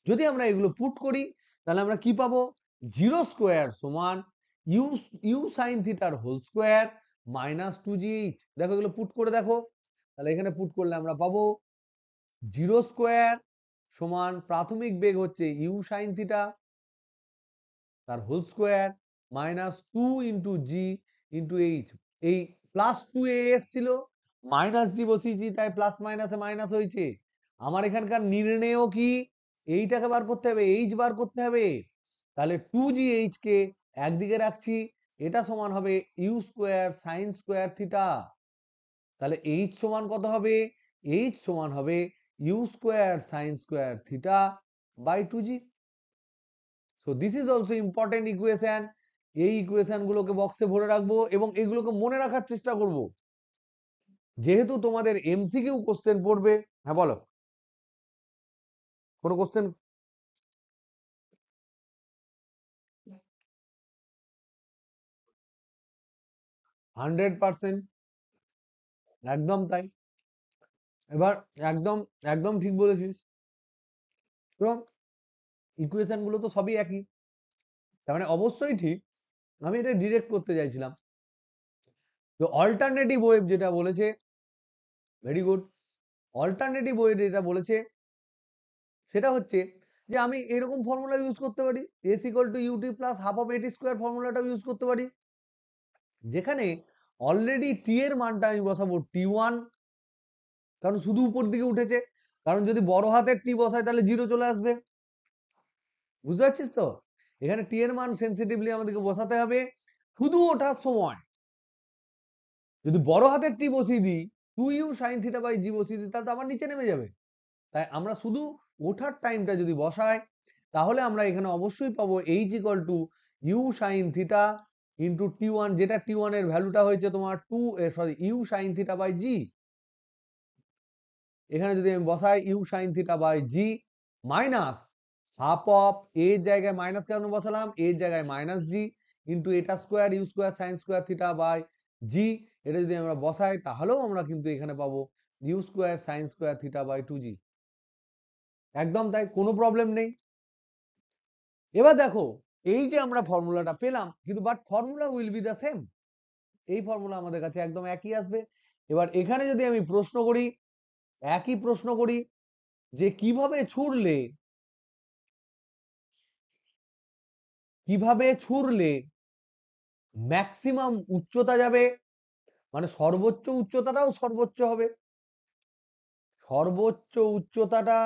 যদি আমরা এগুলো পুট করি তাহলে আমরা কি পাবো? 0² সমান ইউ ইউ সাইন থিটার হোল স্কোয়ার মাইনাস 2gh। দেখো এগুলো পুট করে দেখো, তাহলে এখানে পুট করলে আমরা পাবো 0² সমান প্রাথমিক বেগ হচ্ছে ইউ সাইন থিটা তার whole square minus 2 × g × h। এই +2a এসছিল, মাইনাস জি বসিয়েছি, তাই প্লাস মাইনাসে মাইনাস হয়েছে। আমার এখানকার নির্ণেয় কি? এইটাকে বার করতে হবে, এইচ বার করতে হবে। তাহলে 2gh কে একদিকে রাখছি, এটা সমান হবে ইউ² সাইন স্কোয়ার থিটা। তাহলে এইচ সমান কত হবে? এইচ সমান হবে ইউ² sine square theta by 2g। So this is also important equation. এই ইকুয়েশন গুলোকে বক্সে ভরে রাখবো এবং এগুলোকে মনে রাখার চেষ্টা করব, যেহেতু তোমাদের এমসিকিউ কোশ্চেন পড়বে। হ্যাঁ বলো, কোনো কোশ্চেন? 100%, একদম তাই। এবার একদম একদম ঠিক বলেছিস। তো ইকুয়েশন গুলো তো সবই একই, তার মানে অবশ্যই ঠিক। আমি এটা ডিরেক্ট করতে চাইছিলাম। তো অল্টারনেটিভ ওয়েভ যেটা বলেছে, ভেরি গুড। অল্টারনেটিভ ওয়েভ যেটা বলেছে সেটা হচ্ছে যে আমি এরকম ফর্মুলা ইউজ করতে পারি, s equal to u t plus half of a t square ফর্মুলাটাও ইউজ করতে পারি, যেখানে অলরেডি টি এর মানটা আমি বসাবো টি1, কারণ শুধু উপর দিকে উঠেছে। কারণ যদি বড় হাতের টি বসাই তাহলে 0 চলে আসবে। বুঝতে পারছিস তো? এখানে টি এর মান সেন্সিটিভলি আমাদেরকে বসাতে হবে। শুধু ওঠার সময় যদি বড় হাতের টি বসিয়ে দিই, 2u সাইন থিটা বাই জি বসিয়ে দিই, তাহলে তো আমার নিচে নেমে যাবে। তাই আমরা শুধু ওঠার টাইমটা যদি বসাই, তাহলে আমরা এখানে অবশ্যই পাবো H equal to u sine theta into t one, যেটা টি1 এর ভ্যালুটা হয়েছে তোমার u sine theta by g. এখানে যদি আমি বসাই u sine theta by g minus half of এর জায়গায় মাইনাস কেন বসালাম, এর জায়গায় মাইনাস জি ইন্টু এটা স্কোয়ার ইউ² sine square theta by g. এটা যদি আমরা বসাই তাহলেও আমরা কিন্তু এখানে পাবো ইউ² sine square theta by 2g। একদম তাই, কোনো প্রবলেম নেই। এবার দেখো, এই যে আমরা ফর্মুলাটা পেলাম, কিন্তু but formula will be the same. এই ফর্মুলা আমাদের কাছে একদম একই আসবে। এবার এখানে যদি আমি প্রশ্ন করি, একই প্রশ্ন করি যে কিভাবে ছুড়লে ম্যাক্সিমাম উচ্চতা যাবে, মানে সর্বোচ্চ উচ্চতাটাও সর্বোচ্চ হবে, সর্বোচ্চ উচ্চতাটা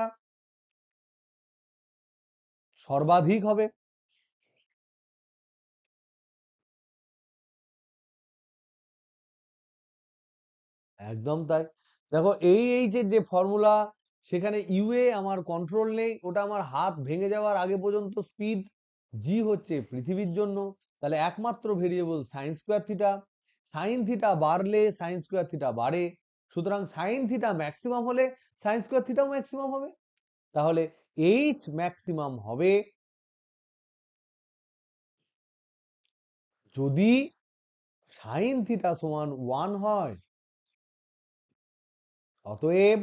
সর্বাধিক হবে। একদম তাই। দেখো এই যে ফর্মুলা, সেখানে ইউএ আমার কন্ট্রোল নেই, ওটা আমার হাত ভেঙে যাওয়ার আগে পর্যন্ত স্পিড। জি হচ্ছে পৃথিবীর জন্য, তাহলে একমাত্র variable sign square theta. Sine theta বাড়লে সাইন স্কোয়ার থিটা বাড়ে, সুতরাং সাইন থিটা ম্যাক্সিমাম হলে সাইন স্কোয়ার থিটাও ম্যাক্সিমাম হবে। তাহলে এইচ ম্যাক্সিমাম হবে যদি সাইন থিটা সমান 1 হয়, অতএব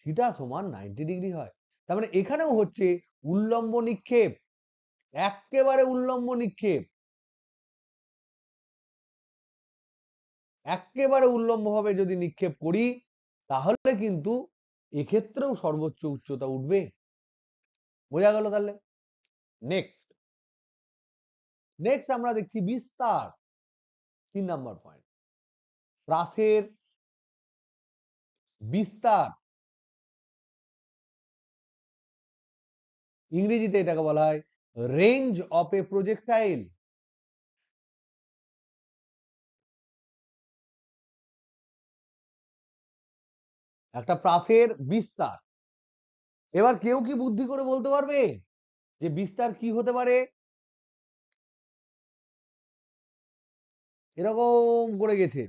থিটা সমান 90 ডিগ্রি হয়। তার মানে এখানেও হচ্ছে উল্লম্ব নিক্ষেপ, একেবারে উল্লম্ব নিক্ষেপ, একেবারে উল্লম্ব ভাবে যদি নিক্ষেপ করি, তাহলে কিন্তু এক্ষেত্রেও সর্বোচ্চ উচ্চতা উঠবে। বোঝা গেল তাহলে? নেক্সট নেক্সট আমরা দেখছি বিস্তার, 3 নম্বর পয়েন্ট, প্রাসের বিস্তার। ইংরেজিতে এটাকে বলা হয় রেঞ্জ অফ এ প্রজেক্টাইল। একটা প্রাসের বিস্তার। এবার কেউ কি বুদ্ধি করে বলতে পারবে যে বিস্তার কি হতে পারে? এরকম করে গেছে,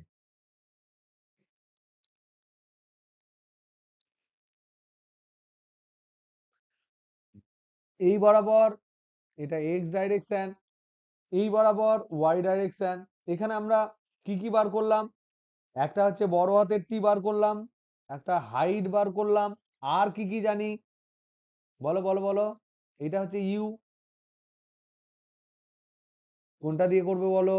এই বরাবর এটা এক্স ডাইরেকশন, এই বরাবর ওয়াই ডাইরেকশন। এখানে আমরা কি কি বার করলাম? একটা হচ্ছে বড় হাতের টি বার করলাম, একটা হাইট বার করলাম, আর কি কি জানি? বলো বলো বলো। এটা হচ্ছে ইউ। কোনটা দিয়ে করবে বলো?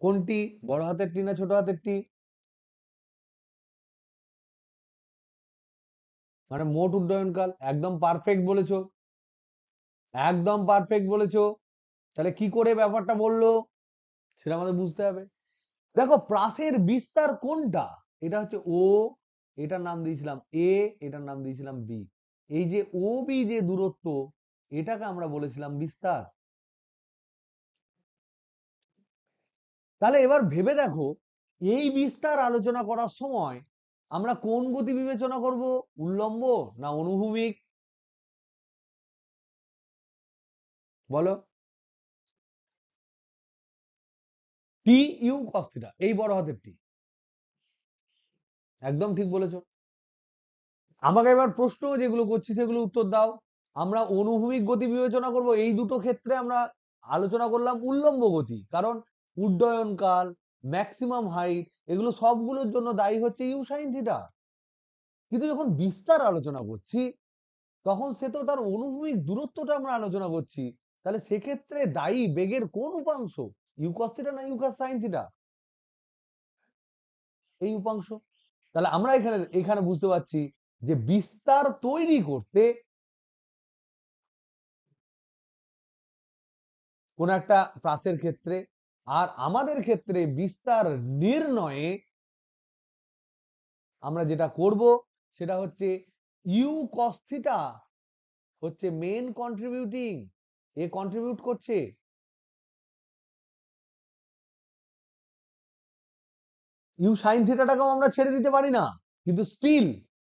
কোনটি? বড় হাতের টি না ছোট হাতের টি? মানে মোট উড্ডয়নকাল। একদম পারফেক্ট বলেছো, একদম পারফেক্ট বলেছো। তাহলে কি করে ব্যাপারটা বললো সেটা আমাদের বুঝতে হবে। দেখো প্রাসের বিস্তার কোনটা? এটা হচ্ছে ও, এটার নাম দিয়েছিলাম এ, এটার নাম দিয়েছিলাম বি। এই যে ও বি যে দূরত্ব, এটাকে আমরা বলেছিলাম বিস্তার। তাহলে এবার ভেবে দেখো, এই বিস্তার আলোচনা করার সময় আমরা কোন গতি বিবেচনা করব? উল্লম্ব না অনুভূমিক? বলো। টি ইউ কস থিটা, এই বড় হাতের টি। একদম ঠিক বলেছো। আমাকে এবার প্রশ্ন যেগুলো করছি সেগুলো উত্তর দাও। আমরা অনুভূমিক গতি বিবেচনা করব, এই দুটো ক্ষেত্রে আমরা আলোচনা করলাম উল্লম্ব গতি, কারণ উড্ডয়ন কাল, ম্যাক্সিমাম হাইট, এগুলো সবগুলোর জন্য দায়ী হচ্ছে ইউ সাইন থিটা। কিন্তু যখন বিস্তার আলোচনা করছি তখন সে তো তার অনুভূমিক দূরত্বটা আমরা আলোচনা করছি। তাহলে সেক্ষেত্রে দায়ী বেগের কোন উপাংশ? ইউ কস থিটা না ইউ কস সাইন থিটা? এই উপাংশ। তাহলে আমরা এখানে এখানে বুঝতে পারছি যে বিস্তার তৈরি করতে কোন একটা প্রাসের ক্ষেত্রে, আর আমাদের ক্ষেত্রে বিস্তার নির্ণয়ে আমরা যেটা করব সেটা হচ্ছে ইউ কস থিটা হচ্ছে মেন কন্ট্রিবিউটিং, এ কন্ট্রিবিউট করছে। ইউ সাইন থিটাটাকেও আমরা ছেড়ে দিতে পারি না, কিন্তু স্টিল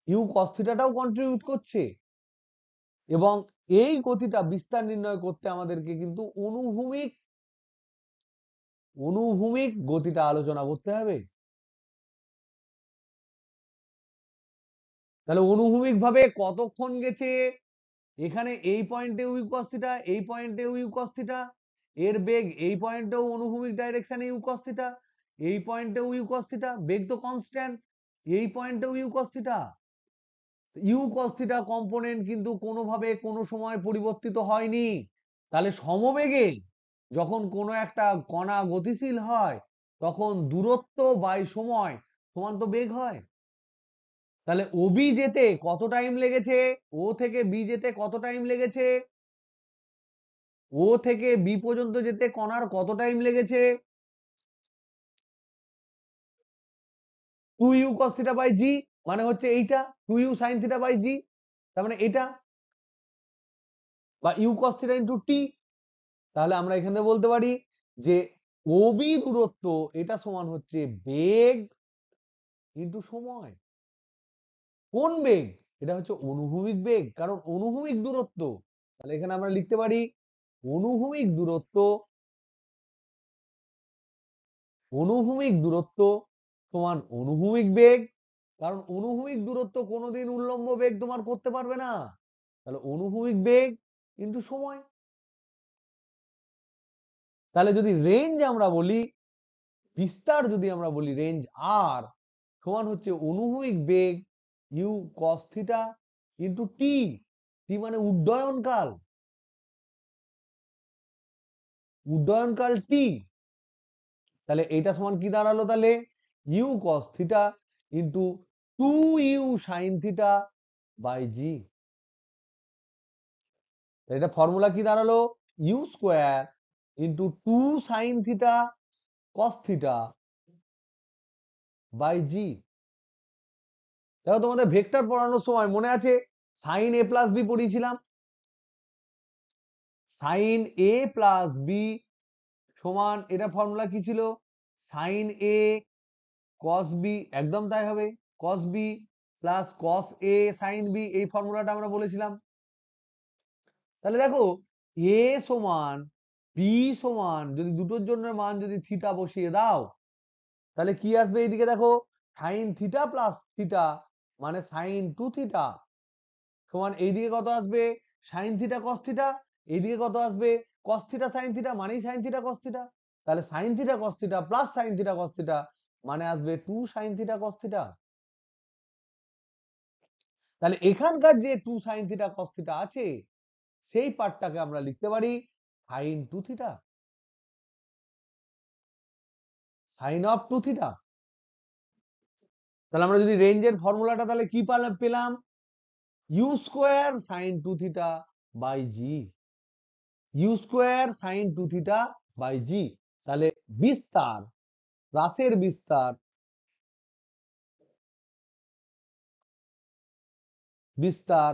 ইউ কস থিটাটাও কন্ট্রিবিউট করছে। এবং এই গতিটা বিস্তার নির্ণয় করতে আমাদেরকে কিন্তু অনুভূমিক অনুভূমিক গতিটা আলোচনা করতে হবে। তাহলে অনুভূমিক ভাবে কতক্ষণ গেছে? এখানে এই পয়েন্টে ইউ কস থিটা, এই পয়েন্টে ইউ কস থিটা, এর বেগ এই পয়েন্টেও অনুভূমিক ডাইরেকশনে ইউ কস থিটা, এই পয়েন্টেও ইউ কস থিটা, বেগ তো কনস্ট্যান্ট, এই পয়েন্টেও u cos theta. U cos theta component কিন্তু কোনোভাবে কোনো সময় পরিবর্তিত হয়নি। তাহলে সমবেগে যখন কোনো একটা কণা গতিশীল হয় তখন দূরত্ব বাই সময় সমান তো বেগ হয়। তাহলে ওবি যেতে কত টাইম লেগেছে? ও থেকে বি যেতে কত টাইম লেগেছে? ও থেকে বি পর্যন্ত যেতে কণার কত টাইম লেগেছে? 2u cos থিটা বাই জি, মানে হচ্ছে এইটা 2u sin theta by g, তার মানে এটা, বা you cos theta into T. তাহলে আমরা এখানে বলতে পারি যে ওবি দূরত্ব এটা সমান হচ্ছে বেগ ইন্টু সময়। কোন বেগ? এটা হচ্ছে অনুভূমিক বেগ, কারণ অনুভূমিক দূরত্ব। তাহলে এখানে আমরা লিখতে পারি অনুভূমিক দূরত্ব, অনুভূমিক দূরত্ব সমান অনুভূমিক বেগ, কারণ অনুভূমিক দূরত্ব কোনোদিন উল্লম্ব বেগ তোমার করতে পারবে না। তাহলে অনুভূমিক বেগ ইন্টু সময়। তাহলে যদি রেঞ্জ আমরা বলি, বিস্তার যদি আমরা বলি রেঞ্জ আর সমান হচ্ছে অনুভূমিক বেগ you cos theta into T. টি মানে উড্ডয়ন কাল, উড্ডয়ন কাল টি। তাহলে এটা সমান কি দাঁড়ালো? তাহলে u cos theta into 2u sine theta by g. এটা ফর্মুলা কি দাঁড়ালো? U square into 2 sine theta cos theta by g. দেখো তোমাদের ভেক্টর পড়ানোর সময় মনে আছে সাইন এ প্লাস বি পড়িয়েছিলাম। সাইন এ প্লাস বি সমান, এটা ফর্মুলা কি ছিল? সাইন এ কস বি, একদম তাই হবে, কস বি প্লাস কস এ সাইন বি, এই ফর্মুলাটা আমরা বলেছিলাম। তাহলে দেখো এ সমান পি সমান যদি দুটোর জন্য মান যদি থিটা বসিয়ে দাও তাহলে কি আসবে এইদিকে দেখো, সাইন থিটা প্লাস থিটা মানে সাইন টু থিটা সমান এইদিকে কত আসবে, সাইন থিটা কস থিটা, এইদিকে কত আসবে, কস থিটা সাইন থিটা মানেই সাইন থিটা কস থিটা, তাহলে sine theta cos theta plus sine theta cos theta মানে আসবে two sine theta cos theta. তাহলে এখানকার যে two sine theta cos theta আছে সেই পার্টটাকে আমরা লিখতে পারি sine two theta, sine of two theta. তাহলে আমরা যদি রেঞ্জের ফর্মুলাটা তাহলে কি পেলাম, u square sine two theta by g, u square sine two theta by g. তাহলে বিস্তার, রাশের বিস্তার, বিস্তার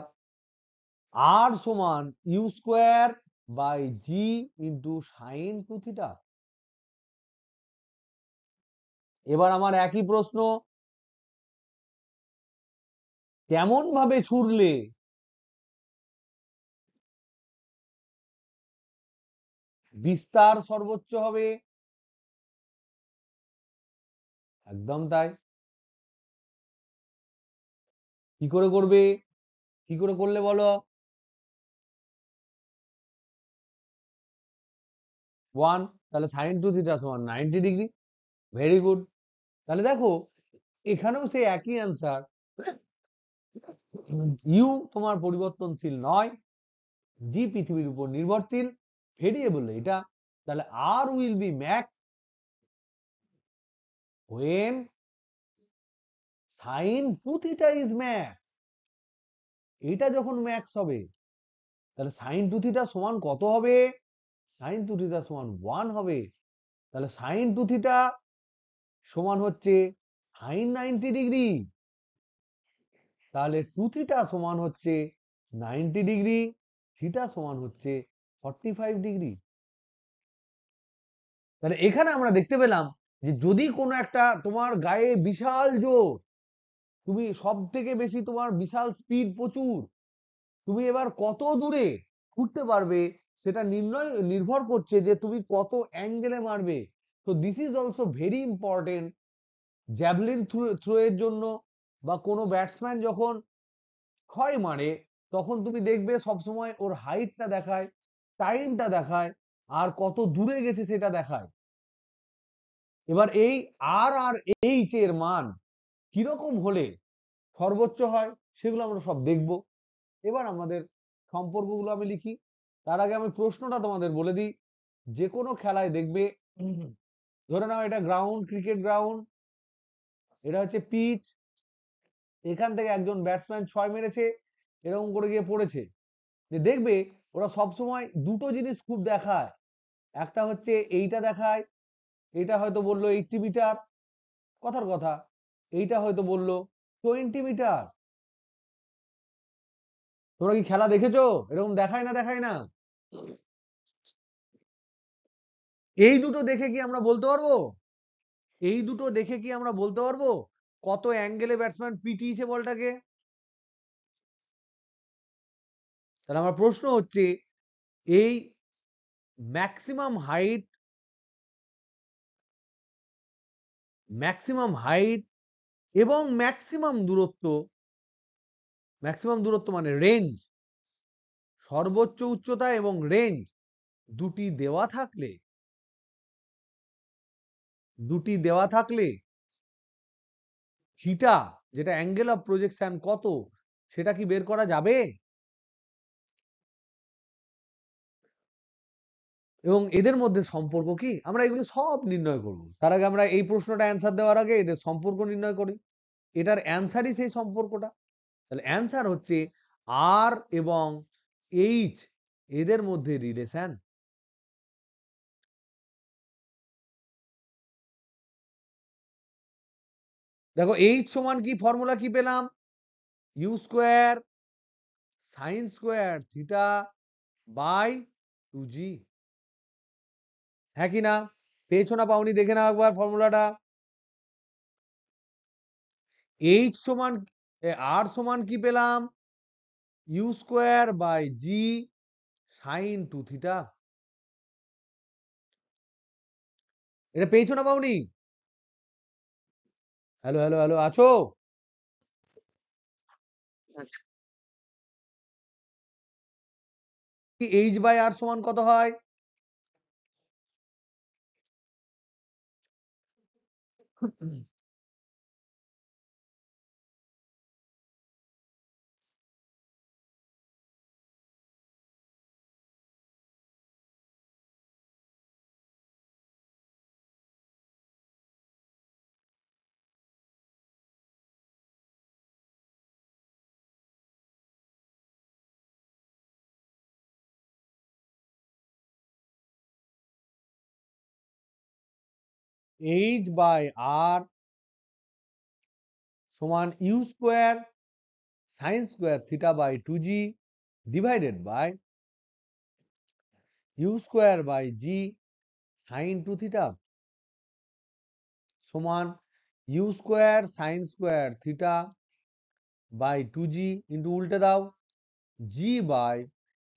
আর সমান u square by g into sine two theta. এবার আমার একই প্রশ্ন, কেমন ভাবে ছুড়লে বিস্তার সর্বোচ্চ হবে? একদম তাই। কি করে করবে, কি করে করলে বলো? 1, তাহলে সাইন টু থিটা সমান 90 ডিগ্রি। Very good. তাহলে দেখো এখানেও সেই একই অ্যান্সার, ইউ তোমার পরিবর্তনশীল নয়, জি পৃথিবীর উপর নির্ভরশীল ভেরিয়েবল এটা। তাহলে R will be max when sine two theta is max. এটা যখন ম্যাক্স হবে তাহলে সাইন টু থিটা সমান কত হবে, সাইন টু থিটা সমান 1 হবে। তাহলে সাইন টু থিটা সমান হচ্ছে সাইন 90 ডিগ্রি, তাহলে টু থিটা সমান হচ্ছে 90 ডিগ্রি, থিটা সমান হচ্ছে 45 ডিগ্রি। তাহলে এখানে আমরা দেখতে পেলাম যে যদি কোনো একটা তোমার গায়ে বিশাল জোর, তুমি সব থেকে বেশি তোমার বিশাল স্পিড প্রচুর, তুমি এবার কত দূরে ছুটতে পারবে সেটা নির্ভর করছে যে তুমি কত অ্যাঙ্গেলে মারবে। তো this is also very important javelin throw এর জন্য, বা কোনো ব্যাটসম্যান যখন ছয় মারে তখন তুমি দেখবে সবসময় ওর হাইটটা দেখায়, টাইমটা দেখায়, আর কত দূরে গেছে সেটা দেখায়। এবার এই আর আর এইচ এর মান কিরকম হলে সর্বোচ্চ হয় সেগুলো আমরা সব দেখব। এবার আমাদের সম্পর্কগুলো আমি লিখি, তার আগে আমি প্রশ্নটা তোমাদের বলে দিই। যে কোনো খেলায় দেখবে, ধরে নাও এটা গ্রাউন্ড, ক্রিকেট গ্রাউন্ড, এটা হচ্ছে পিচ, এখান থেকে একজন ব্যাটসম্যান ছয় মেরেছে, এরকম করে গিয়ে পড়েছে, যে দেখবে ওরা সব সময় দুটো জিনিস খুব দেখায়, একটা হচ্ছে এইটা দেখায়, এটা হয়তো বললো 80 মিটার, কথার কথা, এইটা হয়তো বললো 20 মিটার। তোমরা কি খেলা দেখেছো, এরকম দেখায় না দেখায় না? এই দুটো দেখে কি আমরা বলতে পারবো, এই দুটো দেখে কি আমরা বলতে পারবো কত অ্যাঙ্গেলে ব্যাটসম্যান পিটিয়েছে বলটাকে? তাহলে আমার প্রশ্ন হচ্ছে এই ম্যাক্সিমাম হাইট, ম্যাক্সিমাম হাইট এবং ম্যাক্সিমাম দূরত্ব মানে রেঞ্জ, সর্বোচ্চ উচ্চতা এবং রেঞ্জ দুটি দেওয়া থাকলে, দুটি দেওয়া থাকলে থিটা যেটা অ্যাঙ্গেল অফ প্রজেকশন কত সেটা কি বের করা যাবে? এবং এদের মধ্যে সম্পর্ক কি আমরা এগুলো সব নির্ণয় করব। তার আগে আমরা এই প্রশ্নটা অ্যান্সার দেওয়ার আগে এদের সম্পর্ক নির্ণয় করি, এটার অ্যান্সারই সেই সম্পর্কটা। তাহলে অ্যান্সার হচ্ছে আর এবং এইচ এদের মধ্যে রিলেশন। দেখো এইচ সমান কি ফর্মুলা কি পেলাম, u square sine square theta by 2g। হ্যাঁ কি না, পেয়েছো না পাওনি দেখে নাও একবার ফর্মুলাটা। এইচ সমান আর সমান কি পেলাম, u square by g sine two theta. এটা পেয়েছো না পাওনি? হ্যালো হ্যালো হ্যালো, আছো? আচ্ছা, কি h/r সমান কত হয়? h/r সমান u square sine square theta by 2g divided by u square by g sine 2 theta সমান u square sine square theta by 2g into উল্টে দাও g by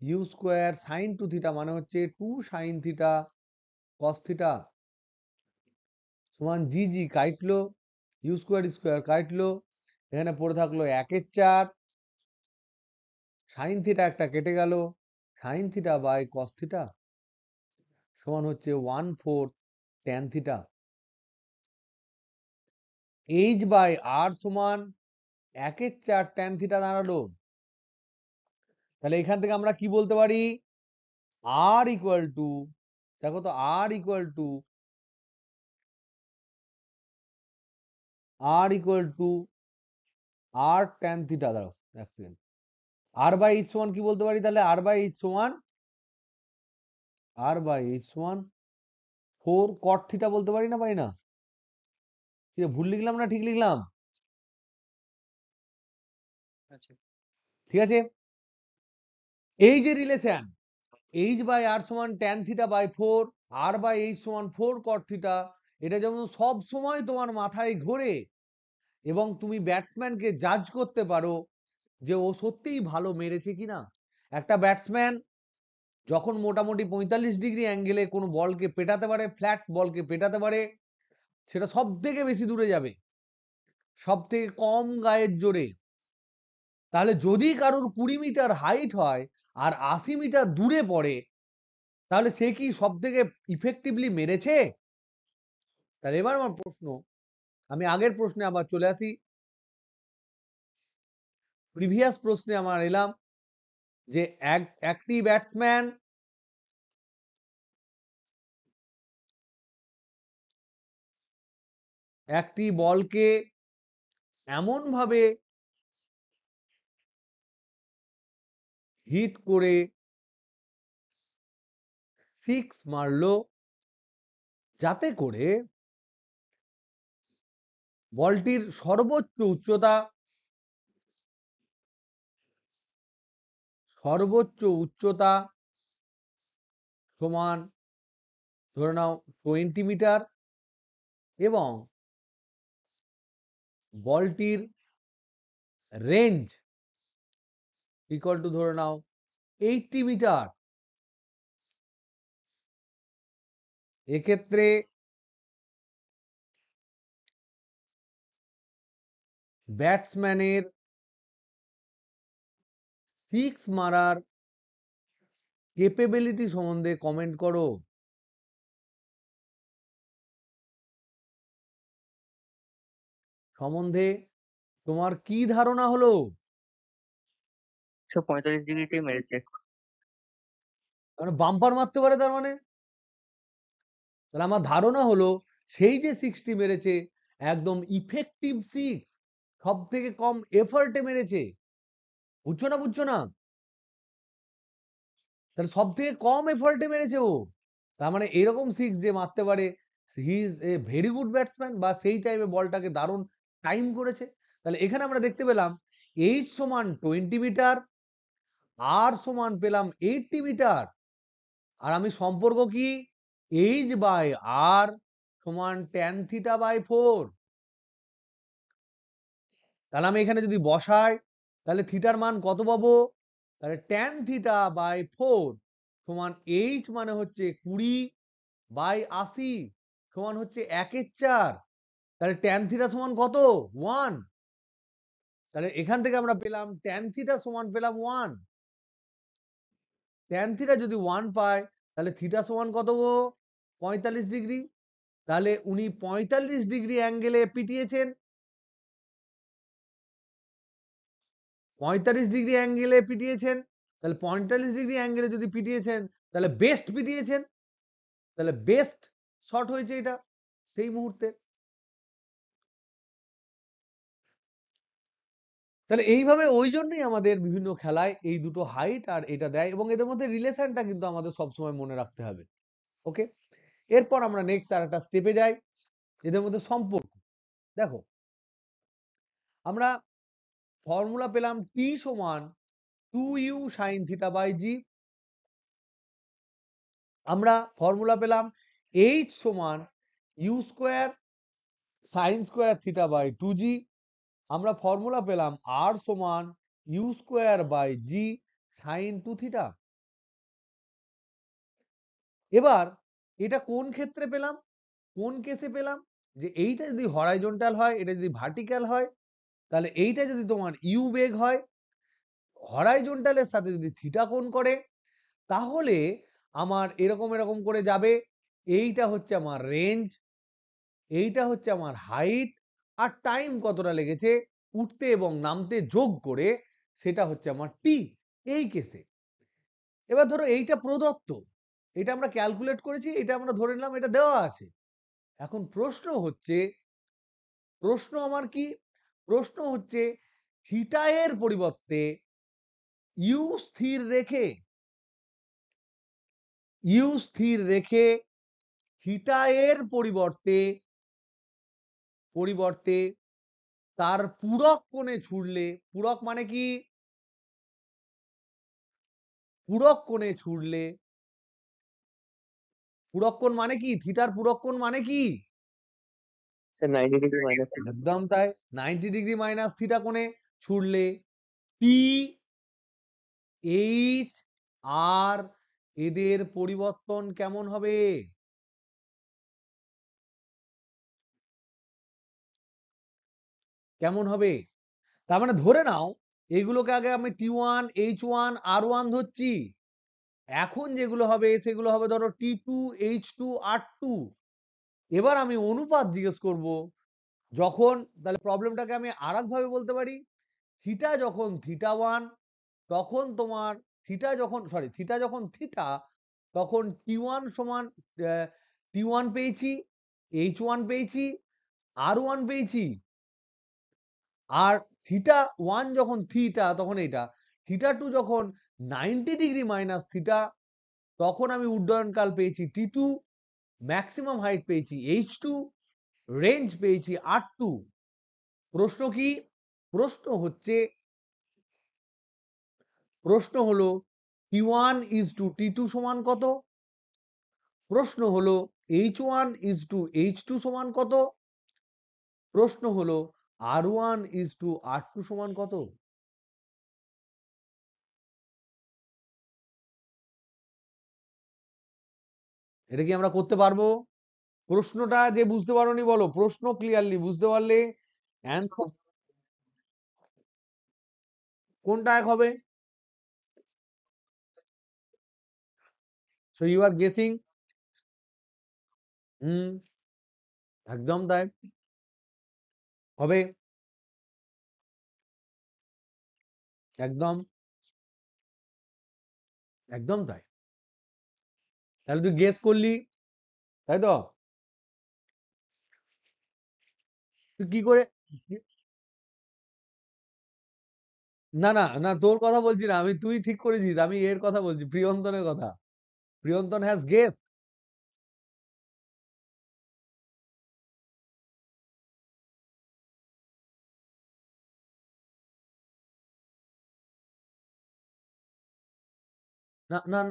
u square sine 2 theta মানে হচ্ছে 2 sine theta cos theta সমান জি জি কাটলো, you square square কাটলো, এখানে পড়ে থাকলো 1/4 সাইন থিটা একটা কেটে গেল, sine theta by cos theta সমান হচ্ছে 1/4 ট্যান থিটা। h/r সমান 1/4 ট্যান থিটা দাঁড়ালো। তাহলে এখান থেকে আমরা কি বলতে পারি? r ইকুয়াল টু, দেখো তো, r equal to r tan theta. দাঁড়াও এক সেকেন্ড, r বাই এইচ সমান কি বলতে পারি? তাহলে r বাই এইচ সমান 4 কট থিটা বলতে পারি না, পারি না? কি রে, ভুল লিখলাম না ঠিক লিখলাম? আচ্ছা, ঠিক আছে, এই যে রিলেশন h/r সমান ট্যান থিটা বাই 4, r/h সমান 4 কট থিটা, এটা যেমন সব সময় তোমার মাথায় ঘোরে এবং তুমি ব্যাটসম্যানকে জাজ করতে পারো যে ও সত্যিই ভালো মেরেছে কিনা। একটা ব্যাটসম্যান যখন মোটামুটি 45 ডিগ্রি অ্যাঙ্গেলে কোনো বলকে পেটাতে পারে, ফ্ল্যাট বলকে পেটাতে পারে, সেটা সব থেকে বেশি দূরে যাবে সব থেকে কম গায়ের জোরে। তাহলে যদি কারোর 20 মিটার হাইট হয় আর 80 মিটার দূরে পড়ে, তাহলে সে কি সব থেকে ইফেক্টিভলি মেরেছে? তাহলে এবার আমার প্রশ্ন, আমি আগের প্রশ্নে আবার চলে আসি, প্রিভিয়াস প্রশ্নে আমার এলাম যে একটি ব্যাটসম্যান একটি বলকে এমন ভাবে হিট করে 6 মারলো যাতে করে বলটির সর্বোচ্চ উচ্চতা সমান ধরে নাও 20 মিটার এবং বলটির রেঞ্জ ইকুয়াল টু ধরে নাও 80 মিটার। এক্ষেত্রে ব্যাটসম্যানের 6 মারার কেপেবিলিটি সম্বন্ধে কমেন্ট করো। সম্বন্ধে তোমার কি ধারণা হলো? 145 ডিগ্রিতেই মেরেছে। মানে বাম্পার মারতে পারে তার মানে? তাহলে আমার ধারণা হলো সেই যে 60 মেরেছে একদম ইফেক্টিভ 6, সব থেকে কম এফার্টে মেরেছে। বুঝছো না, বুঝছো না? তাহলে সব থেকে কম এফার্টে মেরেছে ও। তার মানে এরকম 6 যে মারতে পারে, he is a very good batsman, বা সেই টাইমে বলটাকে দারুণ টাইম করেছে। তাহলে এখানে আমরা দেখতে পেলাম এইচ সমান 20 মিটার, আর সমান পেলাম 80 মিটার, আর আমি সম্পর্ক কি? h/r সমান ট্যান থিটা বাই 4। তাহলে আমি এখানে যদি বসাই তাহলে থিটার মান কত পাবো? তাহলে ট্যান থিটা বাই 4 সমান এইচ মানে হচ্ছে 20/80। সমান হচ্ছে 1/4। তাহলে ট্যান থিটা সমান কত? 1। তাহলে এখান থেকে আমরা পেলাম ট্যান থিটা সমান পেলাম 1। ট্যান থিটা যদি 1 পায় তাহলে থিটা সমান কত গো? 45 ডিগ্রি। তাহলে উনি 45 ডিগ্রি অ্যাঙ্গেলে পিটিয়েছেন। 45 ডিগ্রি অ্যাঙ্গেলে পিটিয়েছেন। তাহলে 45 ডিগ্রি অ্যাঙ্গেলে যদি পিটিয়েছেন তাহলে বেস্ট পিটিয়েছেন। তাহলে বেস্ট শট হয়েছে এটা সেই মুহূর্তে। তাহলে এইভাবে ওই জন্যই আমাদের বিভিন্ন খেলায় এই দুটো হাইট আর এটা দেয় এবং এদের মধ্যে রিলেশনটা কিন্তু আমাদের সবসময় মনে রাখতে হবে। ওকে, এরপর আমরা নেক্সট আর একটা স্টেপে যাই, এদের মধ্যে সম্পর্ক। দেখো, আমরা ফর্মুলা পেলাম টি সমান 2u সাইন থিটা বাই জি। আমরা ফর্মুলা পেলাম এইচ সমান u square sine square theta by 2g। আমরা ফর্মুলা পেলাম আর সমান u square by g sine 2 theta. এবার এটা কোন ক্ষেত্রে পেলাম, কোন কেসে পেলাম? যে এইটা যদি হরাইজন্টাল হয়, এটা যদি ভার্টিক্যাল হয়, তাহলে এইটা যদি তোমার ইউ বেগ হয়, হরাইজন্টালের সাথে যদি থিটা কোণ করে, তাহলে আমার এরকম এরকম করে যাবে। এইটা হচ্ছে আমার রেঞ্জ, এইটা হচ্ছে আমার হাইট, আর টাইম কতটা লেগেছে উঠতে এবং নামতে যোগ করে সেটা হচ্ছে আমার টি এই কেসে। এবার ধরো এইটা প্রদত্ত, এটা আমরা ক্যালকুলেট করেছি, এটা আমরা ধরে নিলাম এটা দেওয়া আছে। এখন প্রশ্ন হচ্ছে, প্রশ্ন আমার কি? প্রশ্ন হচ্ছে থিটা এর পরিবর্তে ইউ স্থির রেখে, ইউ স্থির রেখে থিটা এর পরিবর্তে পরিবর্তে তার পূরক কোণে ছুড়লে, পূরক মানে কি? পূরক কোণে ছুড়লে, পূরক কোণ মানে কি? থিটার পূরক কোণ মানে কি? স্যার 90 ডিগ্রি মাইনাস একদম তাই, 90 ডিগ্রি মাইনাস থিটা কোণে ছুড়লে টি, এইচ আর এদের পরিবর্তন কেমন হবে? কেমন হবে? তার মানে ধরে নাও এগুলোকে আগে আমি T1 H1 R1 ধরছি, এখন যেগুলো হবে সেগুলো হবে ধরো T2 H2 R2। এবার আমি অনুপাত জিজ্ঞেস করব যখন, তাহলে প্রবলেমটাকে আমি আরেক ভাবে বলতে পারি, থিটা যখন θ1 তখন তোমার থিটা যখন সরি থিটা যখন থিটা তখন T1 সমান T1 পেয়েছি, H1 পেয়েছি, R1 পেয়েছি। আর θ1 যখন থিটা তখন এটা, θ2 যখন 90 ডিগ্রি মাইনাস থিটা তখন আমি উড্ডয়নকাল পেয়েছি T2, ম্যাক্সিমাম হাইট পেয়েছি H2, রেঞ্জ পেয়েছি R2। প্রশ্ন কি? প্রশ্ন হচ্ছে, প্রশ্ন হলো T1 ইজ টু T2 সমান কত? প্রশ্ন হলো H1 ইজ টু H2 সমান কত? প্রশ্ন হলো R1 ইজ টু R2 সমান কত? এটা কি আমরা করতে পারবো? প্রশ্নটা যে বুঝতে পারোনি বলো, প্রশ্ন ক্লিয়ারলি বুঝতে পারলে অ্যান্সার কোনটা এক হবে? So you are guessing. হুম, একদম তাই হবে, একদম একদম তাই। তাহলে তুই গেস করলি, তাই তো? তুই কি করে? না না না, তোর কথা বলছি না আমি, তুই ঠিক করেছিস, আমি এর কথা বলছি, প্রিয়ন্তনের কথা। প্রিয়ন্তন হ্যাজ গেস। না না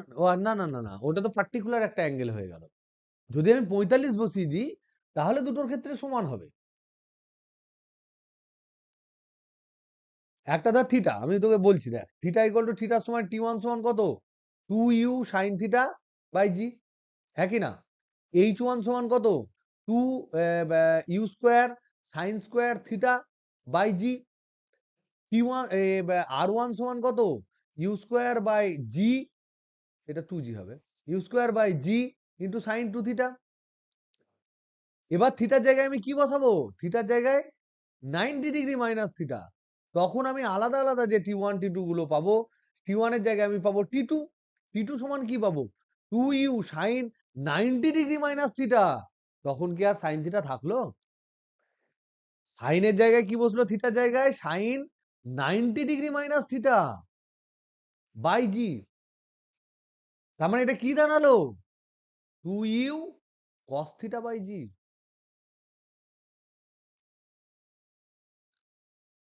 না না না না, ওটা তো পার্টিকুলার একটা অ্যাঙ্গেল হয়ে গেল। যদি আমি 45 বসিয়ে দিই তাহলে দুটোর ক্ষেত্রে সমান হবে। একটা ধর থিটা, আমি তোকে বলছি দেখ, থিটা ইকুয়াল টু থিটার সময় T1 সমান কত? 2u সাইন থিটা বাই জি, হ্যাঁ কি না? H1 সমান কত? U square sine square theta by g. T1 R1 সমান কত? ইউ স্কোয়ার বাই জি, এটা 2g হবে, u square by g into sine 2 theta. এবার থিটার জায়গায় আমি কি বসাবো? থিটার জায়গায় 90 ডিগ্রি মাইনাস থিটা। তখন আমি আলাদা আলাদা যে T1 T2 গুলো পাবো, T1 এর জায়গায় আমি পাবো T2। T2 সমান কি পাবো? 2u sign 90 degree minus theta. তখন কি আর সাইন থিটা থাকলো? সাইনের জায়গায় কি বসলো? থিটার জায়গায় sine 90 degree minus theta by g. তার মানে এটা কি দাঁড়ালো? 2u cos থিটা বাই জি।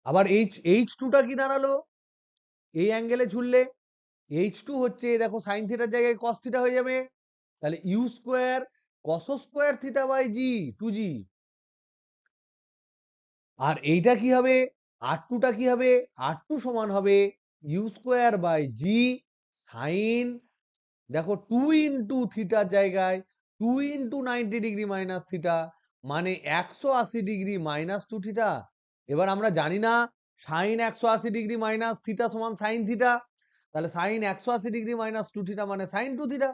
আবার এইচ টুটা কি দাঁড়ালো? এই অ্যাঙ্গেলে ঝুললে এইচ টু হচ্ছে, দেখো সাইন থিটার জায়গায় কস থিটা হয়ে যাবে, তাহলে u square cos square theta by g 2g। আর এইটা কি হবে? আর টুটা কি হবে? আর টু সমান হবে u square by g sine, দেখো 2 থিটার জায়গায় 2 × 90 ডিগ্রি মাইনাস থিটা, মানে 180 ডিগ্রি মাইনাস 2 থিটা। এবার আমরা জানি না সাইন 180 ডিগ্রি মাইনাস থিটা সমান সাইন থিটা, তাহলে সাইন 180 ডিগ্রি মাইনাস 2 থিটা মানে সাইন 2 থিটা।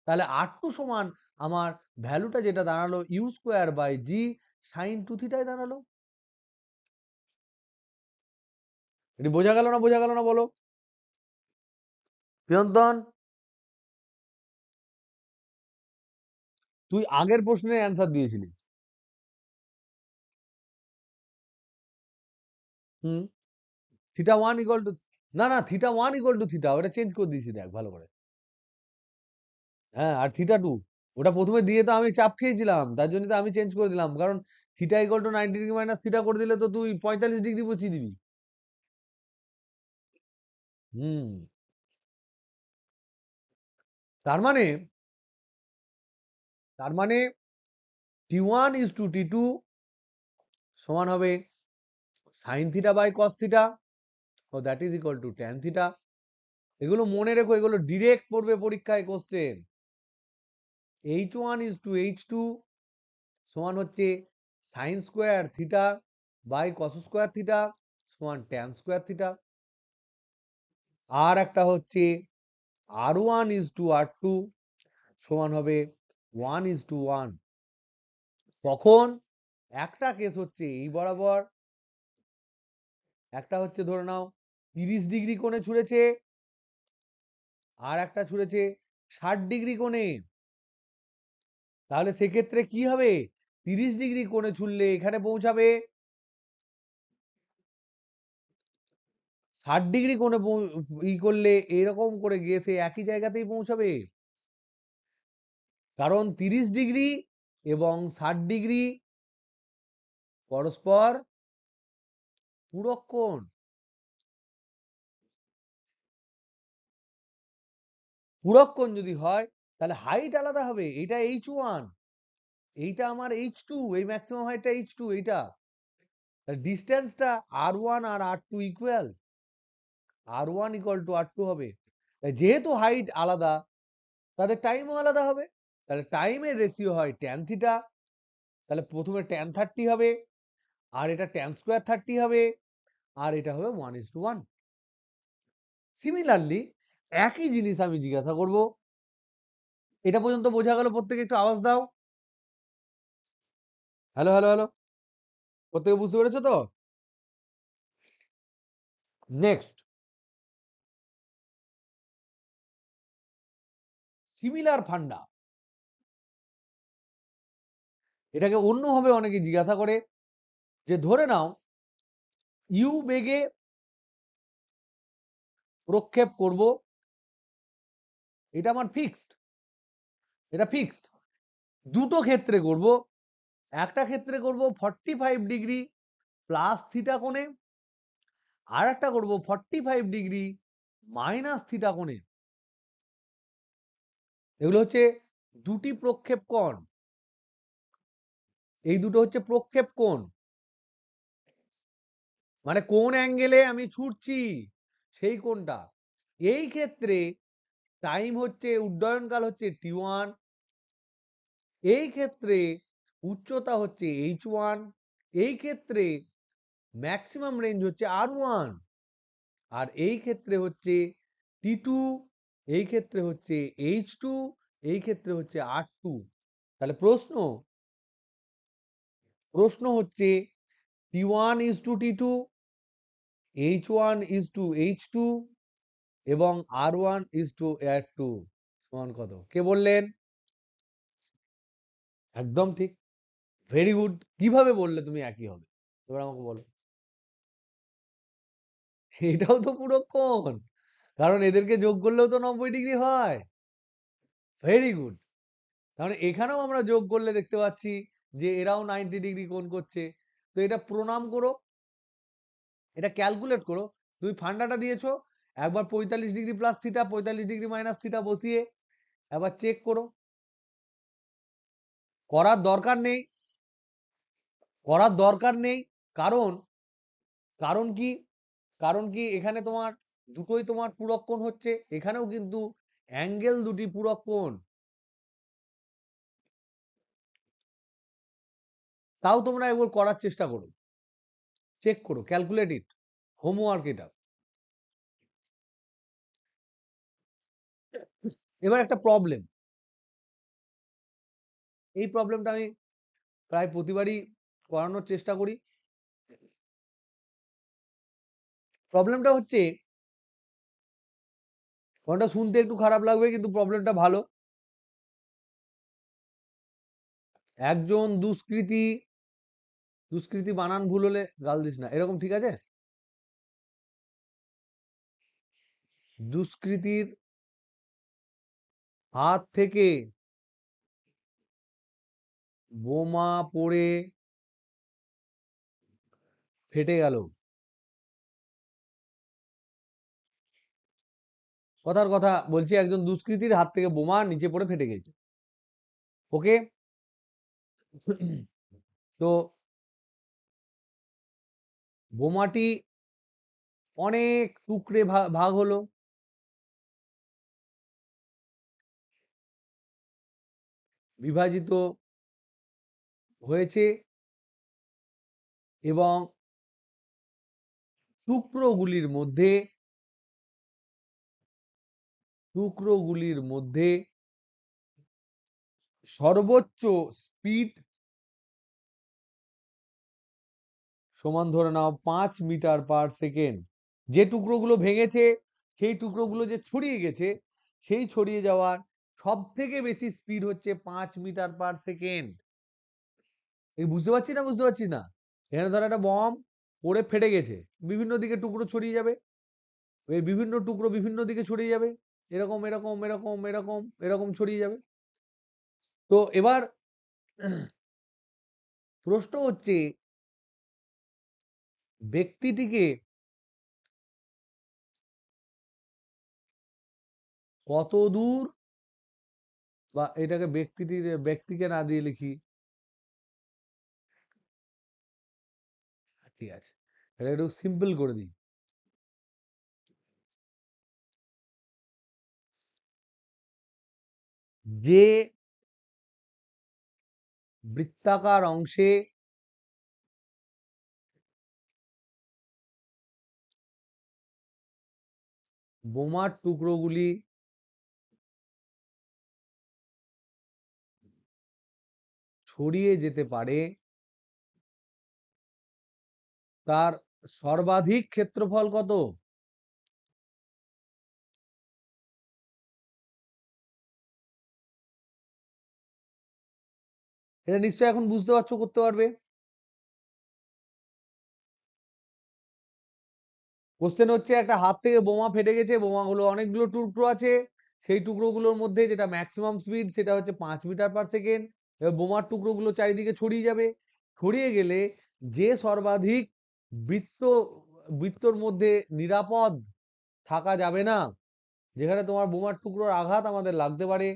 তাহলে R2 সমান আমার ভ্যালুটা যেটা দাঁড়ালো u square by g sine 2 থিটায় দাঁড়ালো। এটি বোঝা গেল না? বোঝা গেল না বলো প্রিয়ন্তন? তুই আগের প্রশ্নের অ্যান্সার দিয়েছিলিস। হুম, থিটা ওয়ান ইকুয়াল টু, না না, theta one equal to theta, ওটা চেঞ্জ করে দিয়েছি দেখ ভালো করে। হ্যাঁ, আর থিটা টু ওটা প্রথমে দিয়ে তো আমি চাপ খেয়েছিলাম, তার জন্য তো আমি চেঞ্জ করে দিলাম, কারণ theta equal to 90 degree minus theta করে দিলে তো তুই 45 ডিগ্রি বসিয়ে দিবি। হুম, তার মানে তার মানে T1:T2 সমান হবে sine theta by cos theta, ও that is equal to tan theta. এগুলো মনে রেখো, এগুলো ডিরেক্ট পড়বে পরীক্ষায় কোশ্চেন। H1:H2 সমান হচ্ছে sine square theta by cos square theta সমান ট্যান স্কোয়ার থিটা। আর একটা হচ্ছে R1:R2 সমান হবে 1:1। তখন একটা কেস হচ্ছে এই বরাবর, একটা হচ্ছে ধরে নাও 30 ডিগ্রি কোণে ছুঁড়েছে, আর একটা ছুঁড়েছে 60 ডিগ্রি কোণে। তাহলে সেক্ষেত্রে কি হবে? 30 ডিগ্রি কোণে ছুড়লে এখানে পৌঁছাবে, 60 ডিগ্রি কোণে করলে এরকম করে গিয়ে সে একই জায়গাতেই পৌঁছাবে, কারণ 30 ডিগ্রি এবং 60 ডিগ্রি পরস্পর পূরক কোণ। পূরক কোণ যদি হয় তাহলে হাইট আলাদা হবে, এটা H1, এইটা আমার H2, এই ম্যাক্সিমাম হাইটটা H2 এইটা। ডিস্টেন্সটা R1 R R2 equal, R1 equal to R2 হবে। যেহেতু হাইট আলাদা তাদের টাইমও আলাদা হবে, তাহলে টাইমের রেশিও হয় ট্যান থিটা, তাহলে প্রথমে ট্যান 30 হবে, আর এটা ট্যান স্কোয়ার 30 হবে, আর এটা হবে 1:1। সিমিলারলি একই জিনিস আমি জিজ্ঞাসা করব, এটা পর্যন্ত বোঝা গেল? প্রত্যেকে একটু আওয়াজ দাও। হ্যালো হ্যালো হ্যালো, প্রত্যেকে বুঝতে পেরেছো তো? নেক্সট, সিমিলার ফান্ডা, এটাকে অন্যভাবে অনেকে জিজ্ঞাসা করে, যে ধরে নাও ইউ বেগে প্রক্ষেপ করব, এটা আমার ফিক্সড, এটা ফিক্সড। দুটো ক্ষেত্রে করব, একটা ক্ষেত্রে করব 45 ডিগ্রি প্লাস থিটা কোণে, আর একটা করব 45 ডিগ্রি মাইনাস থিটা কোণে। এগুলো হচ্ছে দুটি প্রক্ষেপ কোণ, এই দুটো হচ্ছে প্রক্ষেপ কোণ, মানে কোন অ্যাঙ্গেলে আমি ছুটছি সেই কোণটা। এই ক্ষেত্রে টাইম হচ্ছে, উড্ডয়নকাল হচ্ছে T1, এই ক্ষেত্রে উচ্চতা হচ্ছে h1, এই ক্ষেত্রে ম্যাক্সিমাম রেঞ্জ হচ্ছে r1, আর এই ক্ষেত্রে হচ্ছে t2, এই ক্ষেত্রে হচ্ছে h2, এই ক্ষেত্রে হচ্ছে r2। তাহলে প্রশ্ন হচ্ছে t1 is to t2, h1 is to h2 এবং r1 is to r2 সমান কত? কে বললেন? একদম ঠিক, ভেরি গুড। কিভাবে বললে তুমি একই হবে? এবার আমাকে বলো। এটাও তো পুরো কোণ, কারণ এদেরকে যোগ করলেও তো 90 ডিগ্রি হয়। Very good. তাহলে এখানেও আমরা যোগ করলে দেখতে পাচ্ছি যে এরাও 90 ডিগ্রি কোণ করছে। তো এটা প্রণাম করো, এটা ক্যালকুলেট করো। তুমি ফান্ডাটা দিয়েছো, একবার 45 degree plus theta, 45 degree minus theta বসিয়ে একবার চেক করো। করার দরকার নেই, করার দরকার নেই, কারণ কারণ কি কারণ কি এখানে তোমার দুটোই তোমার পূরক কোণ হচ্ছে, এখানেও কিন্তু অ্যাঙ্গেল দুটি পূরক কোণ। তাও তোমরা একবার করার চেষ্টা করো, চেক করো, ক্যালকুলেট ইট, হোমওয়ার্ক এটা। এবার একটা প্রবলেম, এই প্রবলেমটা আমি প্রায় প্রতিবারই করানোর চেষ্টা করি। প্রবলেমটা হচ্ছে, কথাটা শুনতে একটু খারাপ লাগবে কিন্তু প্রবলেমটা ভালো। একজন দুষ্কৃতী বানান ভুল হলে গাল দিস না, এরকম ঠিক আছে? দুষ্কৃতীর হাত থেকে বোমা পড়ে ফেটে গেল। কথার কথা বলছি, একজন দুষ্কৃতীর হাত থেকে বোমা নিচে পড়ে ফেটে গেছে। ওকে, তো বোমাটি অনেক টুকরে ভাগ হলো, বিভাজিত হয়েছে এবং টুকরোগুলির মধ্যে সর্বোচ্চ স্পিড সমান ধরে নাও 5 মিটার/সেকেন্ড। যে টুকরোগুলো ভেঙেছে সেই টুকরোগুলো যে ছড়িয়ে গেছে, সেই ছড়িয়ে যাওয়ার সব থেকে বেশি স্পিড হচ্ছে 5 মিটার/সেকেন্ড। এই বুঝতে পারছি না, বুঝতে পারছি না? এখানে ধর একটা বম পড়ে ফেটে গেছে, বিভিন্ন দিকে টুকরো ছড়িয়ে যাবে, এই বিভিন্ন টুকরো বিভিন্ন দিকে ছড়িয়ে যাবে, এরকম এরকম এরকম এরকম এরকম ছড়িয়ে যাবে। তো এবার প্রশ্ন হচ্ছে, ব্যক্তিটিকে কত দূর, বা এটাকে ব্যক্তিকে না দিয়ে লিখি, ঠিক আছে, এটা একটু সিম্পল করে দিই। যে বৃত্তাকার অংশে বোমার টুকরোগুলি ছড়িয়ে যেতে পারে, তার সর্বাধিক ক্ষেত্রফল কত? এটা নিশ্চয়ই এখন বুঝতে পারছো, করতে পারবে। কোশ্চেন হচ্ছে, একটা হাত থেকে বোমা ফেটে গেছে, বোমাগুলো অনেকগুলো টুকরো আছে, সেই টুকরোগুলোর মধ্যে যেটা ম্যাক্সিমাম স্পিড সেটা হচ্ছে 5 মিটার/সেকেন্ড। এবার বোমার টুকরোগুলো চারিদিকে ছড়িয়ে যাবে, ছড়িয়ে গেলে যে সর্বাধিক বৃত্ত বৃত্তর মধ্যে নিরাপদ থাকা যাবে না, যেখানে তোমার বোমার টুকরোর আঘাত আমাদের লাগতে পারে,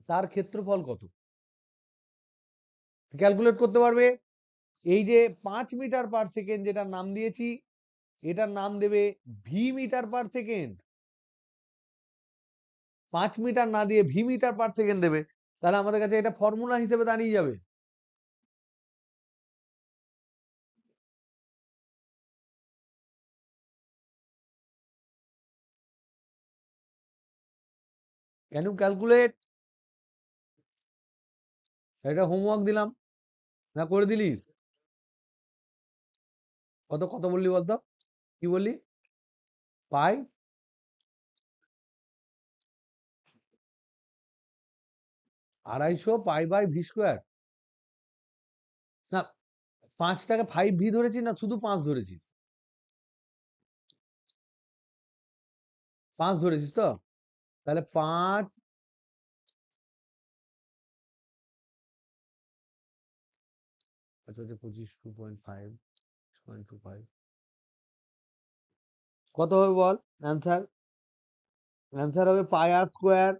তার ক্ষেত্রফল কত? ক্যালকুলেট করতে পারবে। এই যে 5 মিটার/সেকেন্ড যেটার নাম দিয়েছি, এটার নাম দেবে v মিটার/সেকেন্ড। 5 মিটার না দিয়ে v মিটার/সেকেন্ড দেবে, তাহলে আমাদের কাছে এটা ফর্মুলা হিসেবে দাঁড়িয়ে যাবে। Can you calculate? এটা হোমওয়ার্ক দিলাম না, করে দিলি? কত কত বললি বলতো, কি বললি? পাই 250 পাই বাই ভি স্কোয়ার। না, 5টাকে 5 ভি ধরেছিস না শুধু 5 ধরেছিস? 5 ধরেছিস তো? তাহলে 5, আচ্ছা আচ্ছা 25, 2.5, 6.25 কত হবে বল? অ্যান্সার অ্যান্সার হবে পাই আর স্কোয়ার।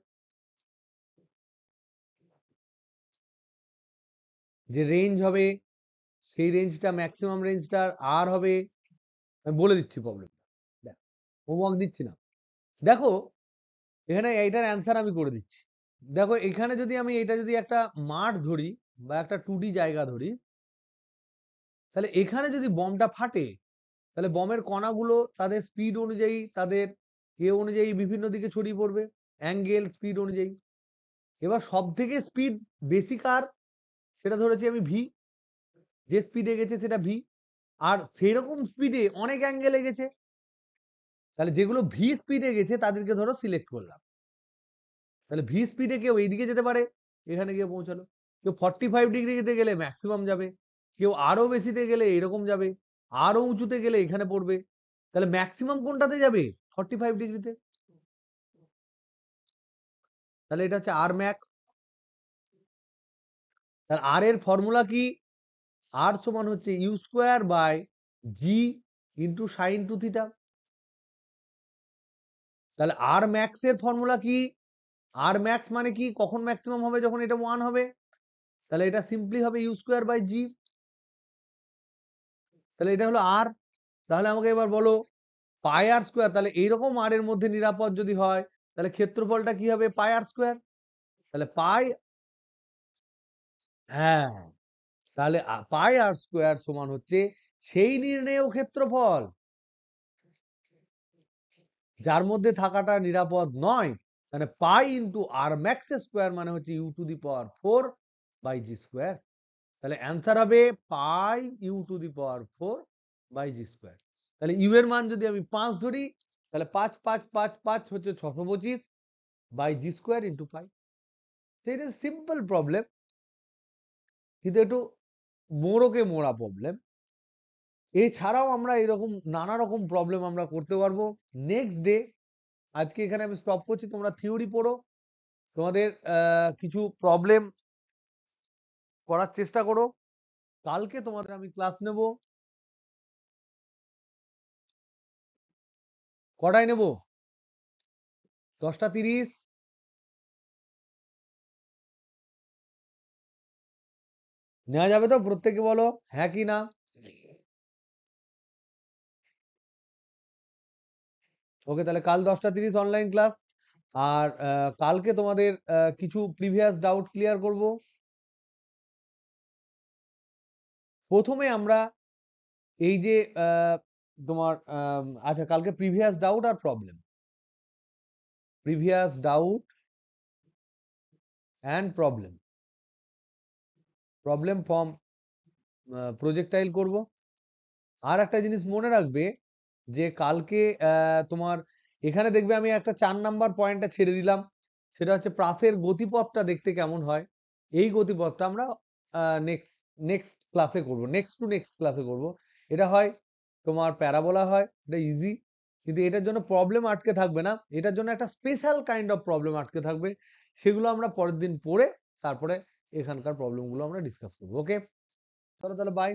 যে রেঞ্জ হবে সেই রেঞ্জটা, ম্যাক্সিমাম রেঞ্জটার আর হবে। আমি বলে দিচ্ছি প্রবলেম, দেখ, হোমওয়ার্ক দিচ্ছি না। দেখো এখানে এইটার অ্যান্সার আমি করে দিচ্ছি। দেখো এখানে যদি আমি এটা যদি একটা মাঠ ধরি বা একটা 2D জায়গা ধরি, তাহলে এখানে যদি বমটা ফাটে, তাহলে বমের কণাগুলো তাদের স্পিড অনুযায়ী, তাদের অনুযায়ী বিভিন্ন দিকে ছড়িয়ে পড়বে, অ্যাঙ্গেল স্পিড অনুযায়ী। এবার সব থেকে স্পিড বেশি কার, সেটা ধরেছি আমি ভি, যে স্পিডে গেছে সেটা ভি। আর সেরকম স্পিডে অনেক অ্যাঙ্গেলে গেছে, তাহলে যেগুলো ভি স্পিডে গেছে তাদেরকে ধরো সিলেক্ট করলাম। তাহলে ভি স্পিডে কেউ এইদিকে যেতে পারে, এখানে গিয়ে পৌঁছালো। কেউ 45 ডিগ্রিতে গেলে ম্যাক্সিমাম যাবে, কেউ আরো বেশিতে গেলে এরকম যাবে, আরো উঁচুতে গেলে এখানে পড়বে। তাহলে ম্যাক্সিমাম কোনটাতে যাবে? 45 ডিগ্রিতে। তাহলে এটা হচ্ছে আর ম্যাক্স। তাহলে আর এর ফর্মুলা কি? আর সমান হচ্ছে u square by g into sine two theta. তাহলে আর ম্যাক্স এর ফর্মুলা কি? আর ম্যাক্স মানে কি, কখন ম্যাক্সিমাম হবে? যখন এটা 1 হবে। তাহলে এটা সিম্পলি হবে ইউ স্কোয়ার বাই জি। তাহলে এটা হলো আর। তাহলে আমাকে এবার বলো পাই আর স্কোয়ার, তাহলে এইরকম আর এর মধ্যে নিরাপদ যদি হয়, তাহলে ক্ষেত্রফলটা কি হবে? পাই আর স্কোয়ার। তাহলে পাই, হ্যাঁ, তাহলে পাই আর স্কোয়ার সমান হচ্ছে সেই নির্ণেয় ক্ষেত্রফল যার মধ্যে থাকাটা নিরাপদ নয়। মানে pi into R max square মানে হচ্ছে u to the power 4 by g square. তাহলে অ্যান্সার হবে pi u to the power 4 by g square. তাহলে ইউ এর মান যদি আমি 5 ধরি, তাহলে 5 5 5 5 হচ্ছে 625 by g square into pi. এটা সিম্পল প্রবলেম, কিন্তু একটু মোড়কে মোড়া প্রবলেম। এছাড়াও আমরা এরকম নানা রকম প্রবলেম আমরা করতে পারবো নেক্সট ডে। আজকে এখানে আমি স্টপ করছি, তোমরা থিওরি পড়ো, তোমাদের কিছু প্রবলেম করার চেষ্টা করো। কালকে তোমাদের আমি ক্লাস নেব। কটায় নেব? 10টা 30? নেওয়া যাবে তো? প্রত্যেকে বলো হ্যাঁ কি না। ওকে, তাহলে কাল 10টা 30 অনলাইন ক্লাস। আর কালকে তোমাদের কিছু প্রিভিয়াস ডাউট ক্লিয়ার করব। প্রথমে আমরা এই যে তোমার আচ্ছা, কালকে প্রিভিয়াস ডাউট আর problem, previous doubt and problem, problem from projectile করব। আর একটা জিনিস মনে রাখবে যে কালকে তোমার এখানে দেখবে আমি একটা 4 নাম্বার পয়েন্টটা ছেড়ে দিলাম, সেটা হচ্ছে প্রাসের গতিপথটা দেখতে কেমন হয়। এই গতিপথটা আমরা নেক্সট নেক্সট ক্লাসে করব, নেক্সট টু নেক্সট ক্লাসে করব। এটা হয় তোমার প্যারাবোলা হয়, এটা ইজি, কিন্তু এটার জন্য প্রবলেম আটকে থাকবে না, এটার জন্য একটা স্পেশাল কাইন্ড অফ প্রবলেম আটকে থাকবে। সেগুলো আমরা পরের দিন পড়ে তারপরে এখানকার প্রবলেমগুলো আমরা ডিসকাস করবো। ওকে, চলো তাহলে বাই।